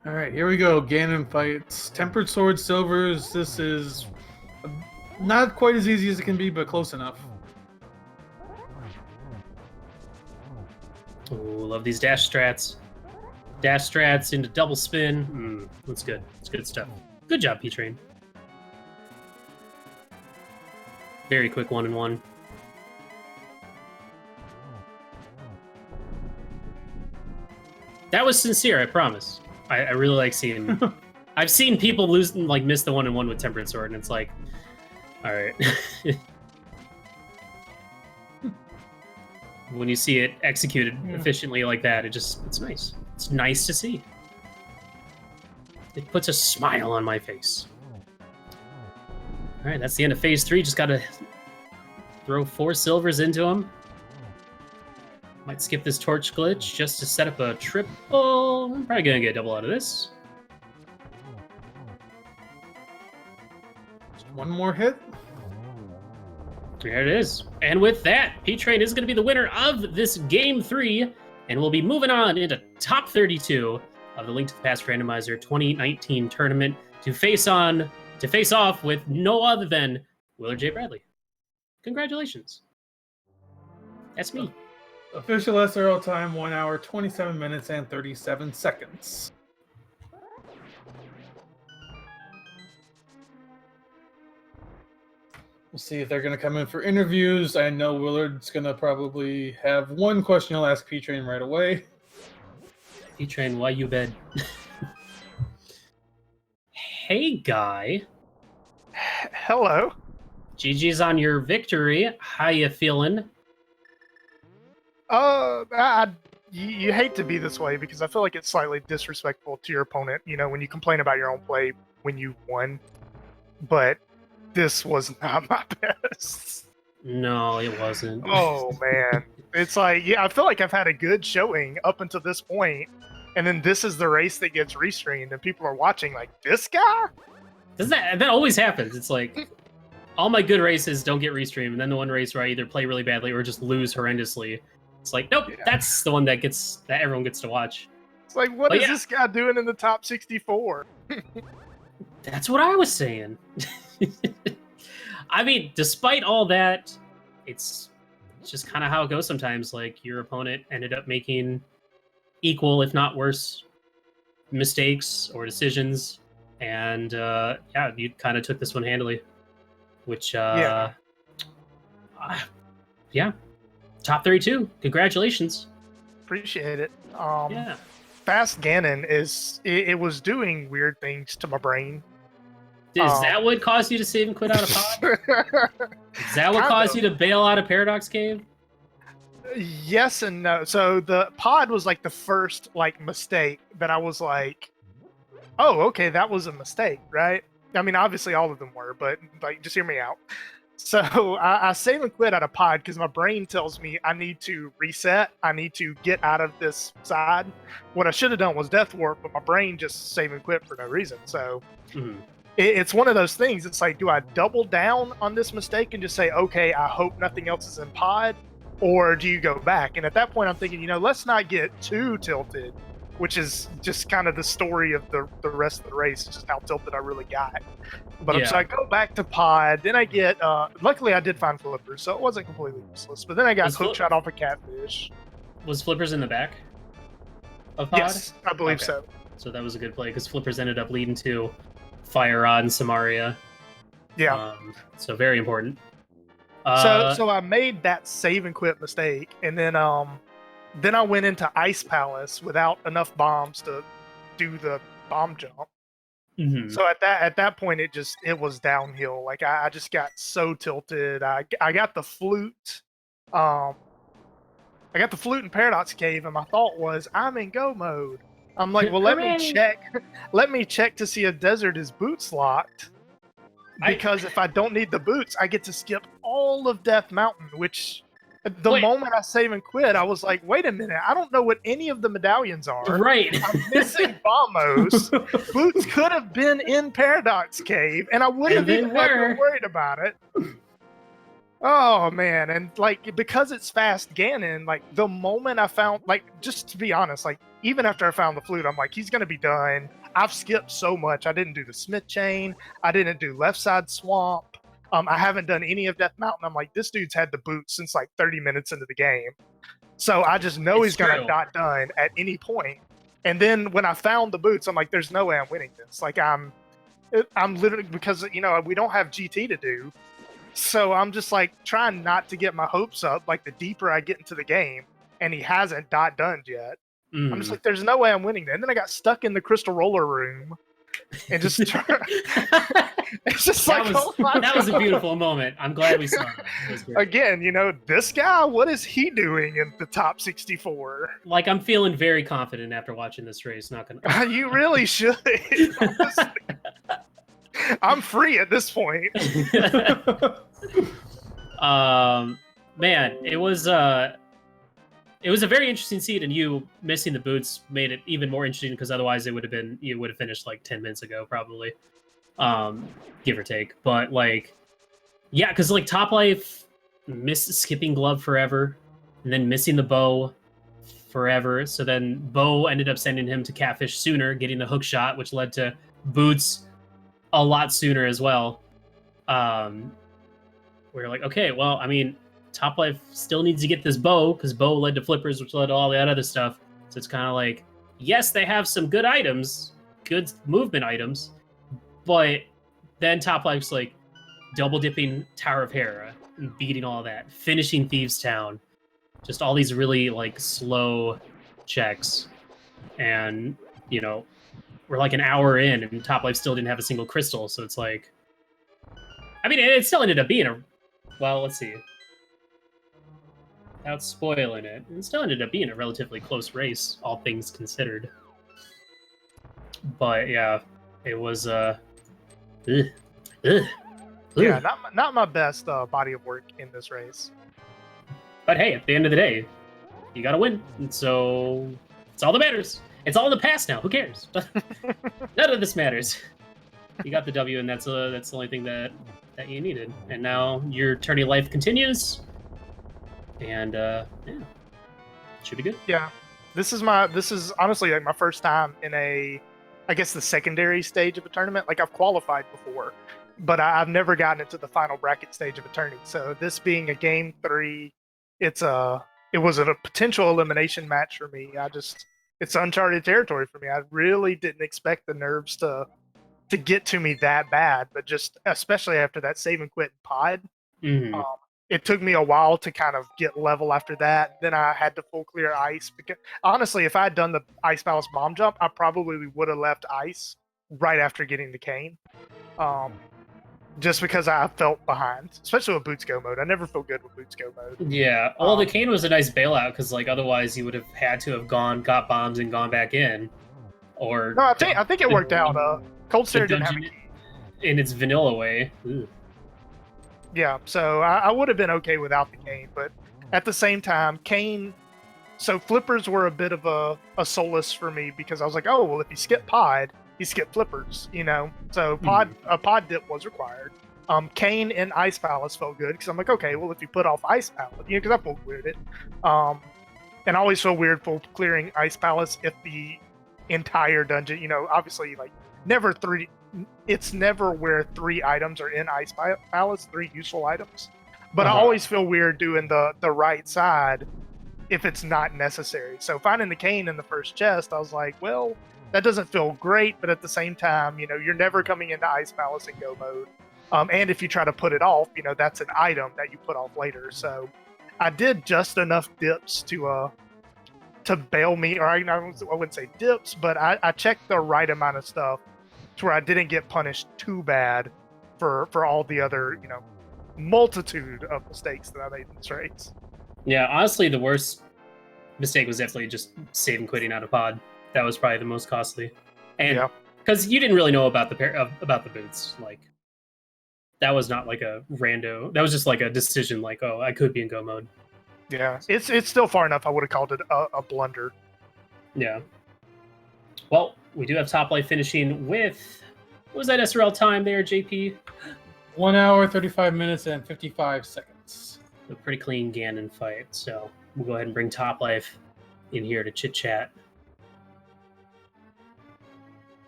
All right, here we go. Ganon fights. Tempered Sword, Silvers. This is not quite as easy as it can be, but close enough. Oh, love these dash strats. Dash strats into double spin. That's good. It's good stuff. Good job, P-Train. Very quick 1-in-1. That was sincere, I promise. I really like seeing... I've seen people miss the 1-in-1 with Tempered Sword, and it's like, all right. When you see it executed efficiently like that, it's nice. It's nice to see. It puts a smile on my face. All right, that's the end of phase 3. Just gotta throw 4 silvers into him. Might skip this torch glitch just to set up a triple. I'm probably gonna get a double out of this. Just one more hit. There it is. And with that, P-Train is going to be the winner of this Game 3, and we'll be moving on into top 32 of the Link to the Past Randomizer 2019 tournament to face off with no other than Willard J. Bradley. Congratulations. That's me. Official SRL time, 1 hour, 27 minutes, and 37 seconds. We'll see if they're going to come in for interviews. I know Willard's going to probably have one question he'll ask P-Train right away. P-Train, why you bed? Hey, guy. Hello. GG's on your victory. How you feeling? You hate to be this way because I feel like it's slightly disrespectful to your opponent, you know, when you complain about your own play when you won. But this was not my best. No, it wasn't. Oh, man. It's like, yeah, I feel like I've had a good showing up until this point, and then this is the race that gets restreamed, and people are watching like, this guy? That always happens. It's like, all my good races don't get restreamed, and then the one race where I either play really badly or just lose horrendously. It's like, nope, that's the one that everyone gets to watch. It's like, what is this guy doing in the top 64? That's what I was saying. I mean, despite all that, it's just kind of how it goes sometimes. Like, your opponent ended up making equal, if not worse, mistakes or decisions. And, you kind of took this one handily. Which, top 32. Congratulations. Appreciate it. Yeah. Fast Ganon it was doing weird things to my brain. Is that what caused you to save and quit out of pod? Is that what caused you to bail out of Paradox Cave? Yes and no. So the pod was like the first mistake that I was like, oh, okay, that was a mistake, right? I mean, obviously all of them were, but just hear me out. So I save and quit out of pod because my brain tells me I need to reset. I need to get out of this side. What I should have done was death warp, but my brain just save and quit for no reason. So it's one of those things. It's like, do I double down on this mistake and just say, okay, I hope nothing else is in pod? Or do you go back? And at that point, I'm thinking, let's not get too tilted, which is just kind of the story of the rest of the race, just how tilted I really got. But so I go back to pod, then I get, luckily I did find flippers, so it wasn't completely useless. But then I got hook shot off a catfish. Was flippers in the back of pod? Yes, I believe so. So that was a good play, because flippers ended up leading to Fire Rod and Samaria. Yeah. So very important. So I made that save and quit mistake, and then I went into Ice Palace without enough bombs to do the bomb jump. So at that point, it was downhill. Like I just got so tilted. I got the flute. I got the flute in Paradox Cave, and my thought was, I'm in go mode. I'm like, well, let me check to see if desert is boots locked. Because if I don't need the boots, I get to skip all of Death Mountain, which the moment I save and quit, I was like, wait a minute, I don't know what any of the medallions are. Right. I'm missing bombos. Boots could have been in Paradox Cave, and I wouldn't have even been worried about it. Oh, man. And, because it's fast Ganon, the moment I found, just to be honest, even after I found the flute, I'm like, he's going to be done. I've skipped so much. I didn't do the Smith Chain. I didn't do Left Side Swamp. I haven't done any of Death Mountain. I'm like, this dude's had the boots since 30 minutes into the game. So I just know he's going to not done at any point. And then when I found the boots, I'm like, there's no way I'm winning this. I'm literally, because, we don't have GT to do. So I'm just trying not to get my hopes up. The deeper I get into the game, and he hasn't done yet. I'm just like, there's no way I'm winning that. And then I got stuck in the crystal roller room and just it's just that was a beautiful moment. I'm glad we saw that. Again, this guy, what is he doing in the top 64? I'm feeling very confident after watching this race. Not gonna. You really should. I'm free at this point. Man, it was a very interesting seed, and you missing the boots made it even more interesting, because otherwise you would have finished 10 minutes ago probably, give or take. But yeah, because topplife missed skipping glove forever, and then missing the bow forever. So then bow ended up sending him to catfish sooner, getting the hook shot, which led to boots a lot sooner as well. We're like, okay, well, I mean, topplife still needs to get this bow, because bow led to flippers, which led to all that other stuff. So it's kind of yes, they have some good items, good movement items, but then toplife's double dipping Tower of Hera and beating all that, finishing Thieves Town, just all these really slow checks, and we're an hour in, and toplife still didn't have a single crystal. So it's I mean, it still ended up being let's see. Without spoiling it, it still ended up being a relatively close race, all things considered. But yeah, it was yeah, not my best body of work in this race. But hey, at the end of the day, you gotta win, and so it's all that matters. It's all in the past now. Who cares? None of this matters. You got the W, and that's the only thing that you needed. And now your tourney life continues. And yeah, should be good. Yeah, this is honestly my first time in I guess the secondary stage of a tournament. I've qualified before, but I've never gotten into the final bracket stage of a tourney. So this being a game 3, it was a potential elimination match for me. It's uncharted territory for me. I really didn't expect the nerves to get to me that bad, but just especially after that save and quit pod. It took me a while to kind of get level after that. Then I had to full clear ice, because honestly, if I had done the Ice Palace bomb jump, I probably would have left ice right after getting the cane. Just because I felt behind, especially with Boots Go mode. I never feel good with Boots Go mode. Yeah, well, the cane was a nice bailout, because otherwise you would have had to have got bombs and gone back in. Or no, I think it worked out. Cold Stare didn't have a cane in its vanilla way. Ooh. Yeah, so I would have been okay without the cane, but at the same time, cane. So flippers were a bit of a solace for me because I was like, oh well, if you skip pod, you skip flippers, you know. So a pod dip was required. Cane and Ice Palace felt good because I'm like, okay, well if you put off Ice Palace, you know, because I full cleared it. And I always feel weird full clearing Ice Palace if the entire dungeon, you know, obviously like never three. It's never where 3 items are in Ice Palace, 3 useful items. But I always feel weird doing the right side if it's not necessary. So finding the cane in the first chest, I was like, well, that doesn't feel great, but at the same time, you know, you're never coming into Ice Palace in go mode. And if you try to put it off, you know, that's an item that you put off later. So I did just enough dips to bail me, or I wouldn't say dips, but I checked the right amount of stuff to where I didn't get punished too bad for all the other, you know, multitude of mistakes that I made in this race. Yeah, honestly, the worst mistake was definitely just saving quitting out of pod. That was probably the most costly, and because you didn't really know about the boots, like that was not like a rando. That was just like a decision, like, oh, I could be in go mode. Yeah, it's still far enough. I would have called it a blunder. Yeah. Well, we do have top life finishing with, what was that SRL time there, JP? 1 hour, 35 minutes, and 55 seconds. A pretty clean Ganon fight. So we'll go ahead and bring top life in here to chit chat.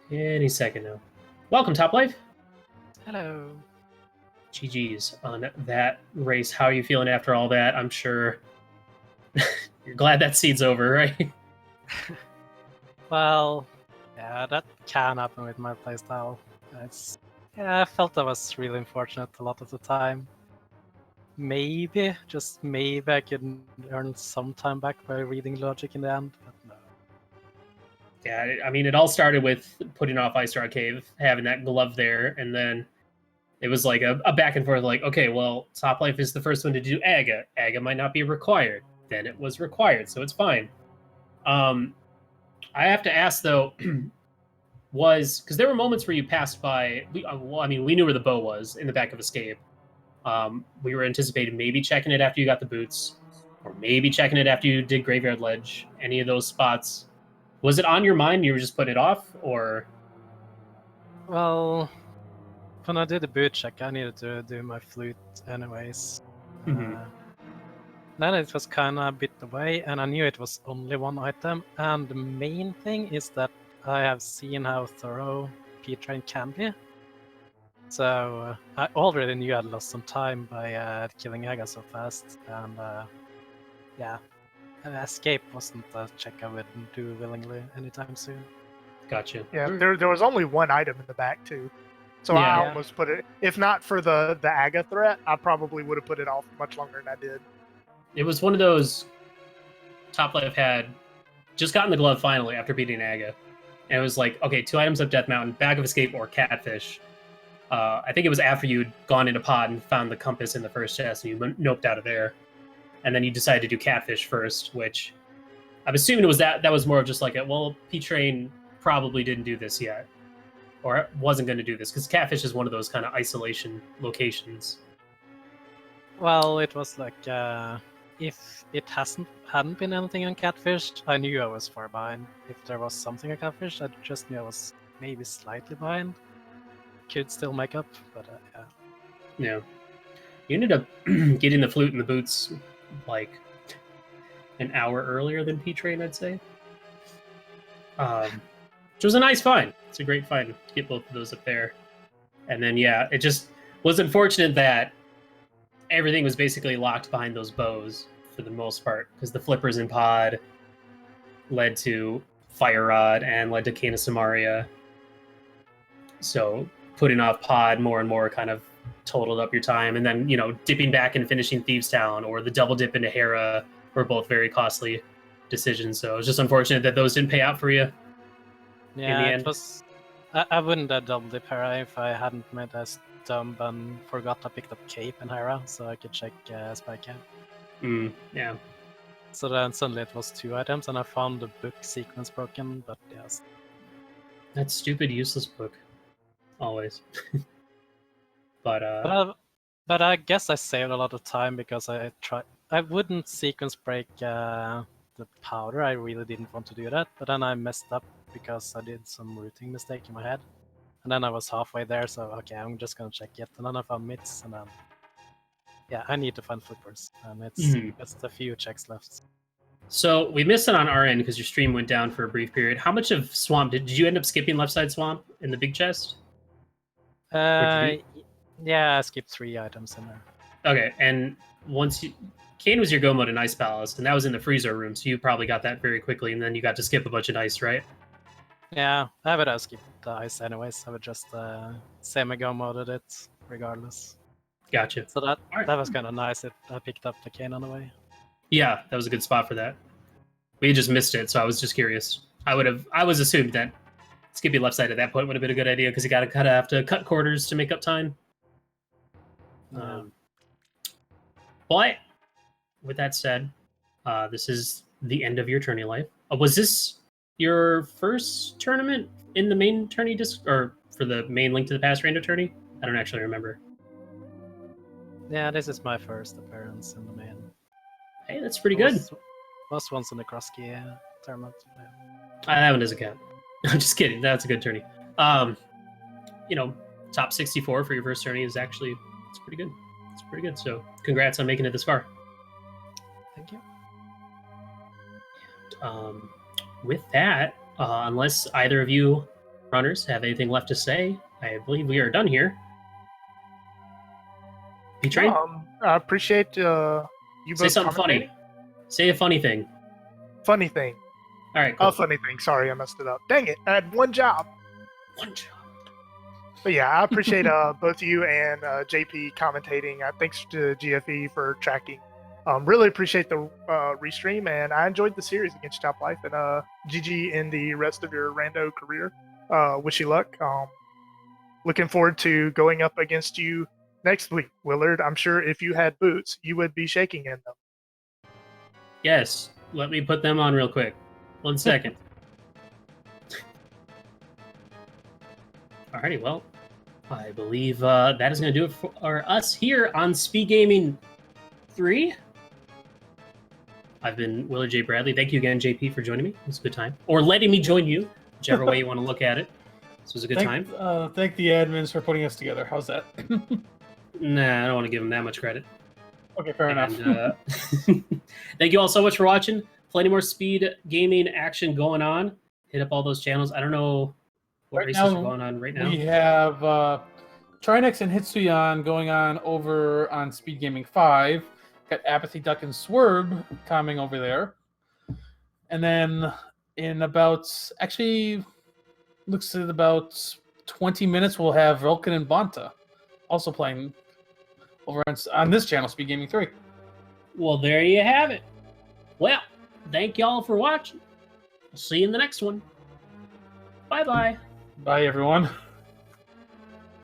Any second now. Welcome, top life. Hello. GG's on that race. How are you feeling after all that? I'm sure you're glad that seed's over, right? Well, yeah, that can happen with my playstyle. I felt that was really unfortunate a lot of the time. Maybe, just maybe I could earn some time back by reading logic in the end, but no. Yeah, I mean, it all started with putting off Ice Rock Cave, having that glove there, and then it was like a back and forth, like, okay, well, Top Life is the first one to do Aga. Aga might not be required. Then it was required, so it's fine. I have to ask, though, because there were moments where you passed by, we knew where the bow was in the back of Escape. We were anticipating maybe checking it after you got the boots, or maybe checking it after you did Graveyard Ledge, any of those spots. Was it on your mind? You were just putting it off, or? Well, when I did the boot check, I needed to do my flute anyways. Then it was kind of a bit away, and I knew it was only one item. And the main thing is that I have seen how thorough P-Train can be. So I already knew I'd lost some time by killing Aga so fast, and yeah, Escape wasn't a check I would do willingly anytime soon. Gotcha. Yeah, there was only one item in the back too, so Yeah. I almost put it. If not for the Aga threat, I probably would have put it off much longer than I did. It was one of those. Top Life had just gotten the glove finally after beating Aga, and it was like, okay, 2 items up Death Mountain, Bag of Escape or Catfish. I think it was after you'd gone into pod and found the compass in the first chest, and you noped out of there, and then you decided to do Catfish first, which I'm assuming it was that was more of just like, P-Train probably didn't do this yet, or wasn't going to do this, because Catfish is one of those kind of isolation locations. Well, it was like, if it hadn't been anything on Catfish, I knew I was far behind. If there was something on Catfish, I just knew I was maybe slightly behind. Could still make up, but yeah. Yeah. You ended up getting the flute and the boots like an hour earlier than P-Train, I'd say. Which was a nice find. It's a great find to get both of those up there. And then, yeah, it just was unfortunate that everything was basically locked behind those bows for the most part, because the flippers in pod led to Fire Rod and led to Cane of Samaria. So putting off pod more and more kind of totaled up your time. And then, dipping back and finishing Thieves Town or the double dip into Hera were both very costly decisions. So it's just unfortunate that those didn't pay out for you. Yeah, in the it end. was. I wouldn't have double dip Hera if I hadn't made a stump and forgot I picked up Cape and Hera, so I could check Spy Camp. Yeah. So then suddenly it was 2 items, and I found the book sequence broken, but yes. That stupid, useless book. Always. But But I guess I saved a lot of time because I wouldn't sequence break the powder. I really didn't want to do that. But then I messed up because I did some routing mistake in my head. And then I was halfway there, so okay, I'm just gonna check it. And then I found mitts, and then yeah, I need to find flippers, and it's a few checks left. So we missed it on our end because your stream went down for a brief period. How much of swamp did you end up skipping left side swamp in the big chest? Yeah, I skipped 3 items in there. Okay, and Kane was your go mode in Ice Palace, and that was in the freezer room, so you probably got that very quickly, and then you got to skip a bunch of ice, right? Yeah, I would have skipped the ice anyways. I would just semi-go moded it regardless. Gotcha. So that was kind of nice. I picked up the cane on the way. Yeah, that was a good spot for that. We just missed it, so I was just curious. I was assumed that skipping left side at that point would have been a good idea because you got to kind of have to cut quarters to make up time. But with that said, this is the end of your tourney life. Was this your first tournament in the main tourney or for the main Link to the Past random tourney? I don't actually remember. Yeah, this is my first appearance in the main. Hey, that's pretty good. Was once in the Krusky tournament. Yeah. That one doesn't count. I'm just kidding. That's a good tourney. Top 64 for your first tourney is actually it's pretty good. It's pretty good. So congrats on making it this far. Thank you. With that, unless either of you runners have anything left to say, I believe we are done here. P-Train? I appreciate you Say both something funny. Say a funny thing. Funny thing. All right, cool. Oh, funny thing. Sorry, I messed it up. Dang it. I had one job. One job. But yeah, I appreciate both you and JP commentating. Thanks to GFE for tracking. Really appreciate the restream, and I enjoyed the series against Top Life. And GG in the rest of your rando career. Wish you luck. Looking forward to going up against you next week, Willard. I'm sure if you had boots, you would be shaking in them. Yes. Let me put them on real quick. 1 second. Alrighty, well, I believe that is going to do it for us here on Speed Gaming 3. I've been Willard J. Bradley. Thank you again, JP, for joining me. It was a good time. Or letting me join you, whichever way you want to look at it. This was a good time. Thank the admins for putting us together. How's that? Nah, I don't want to give them that much credit. Okay, fair enough. Thank you all so much for watching. Plenty more Speed Gaming action going on. Hit up all those channels. I don't know what races are going on right now. We have Trinex and Hitsuyan going on over on Speed Gaming 5. Got Apathy Duck and Swerb coming over there. And then in looks at about 20 minutes, we'll have Vulcan and Bonta also playing over on this channel, Speed Gaming 3. Well, there you have it. Well, thank y'all for watching. We'll see you in the next one. Bye-bye. Bye, everyone.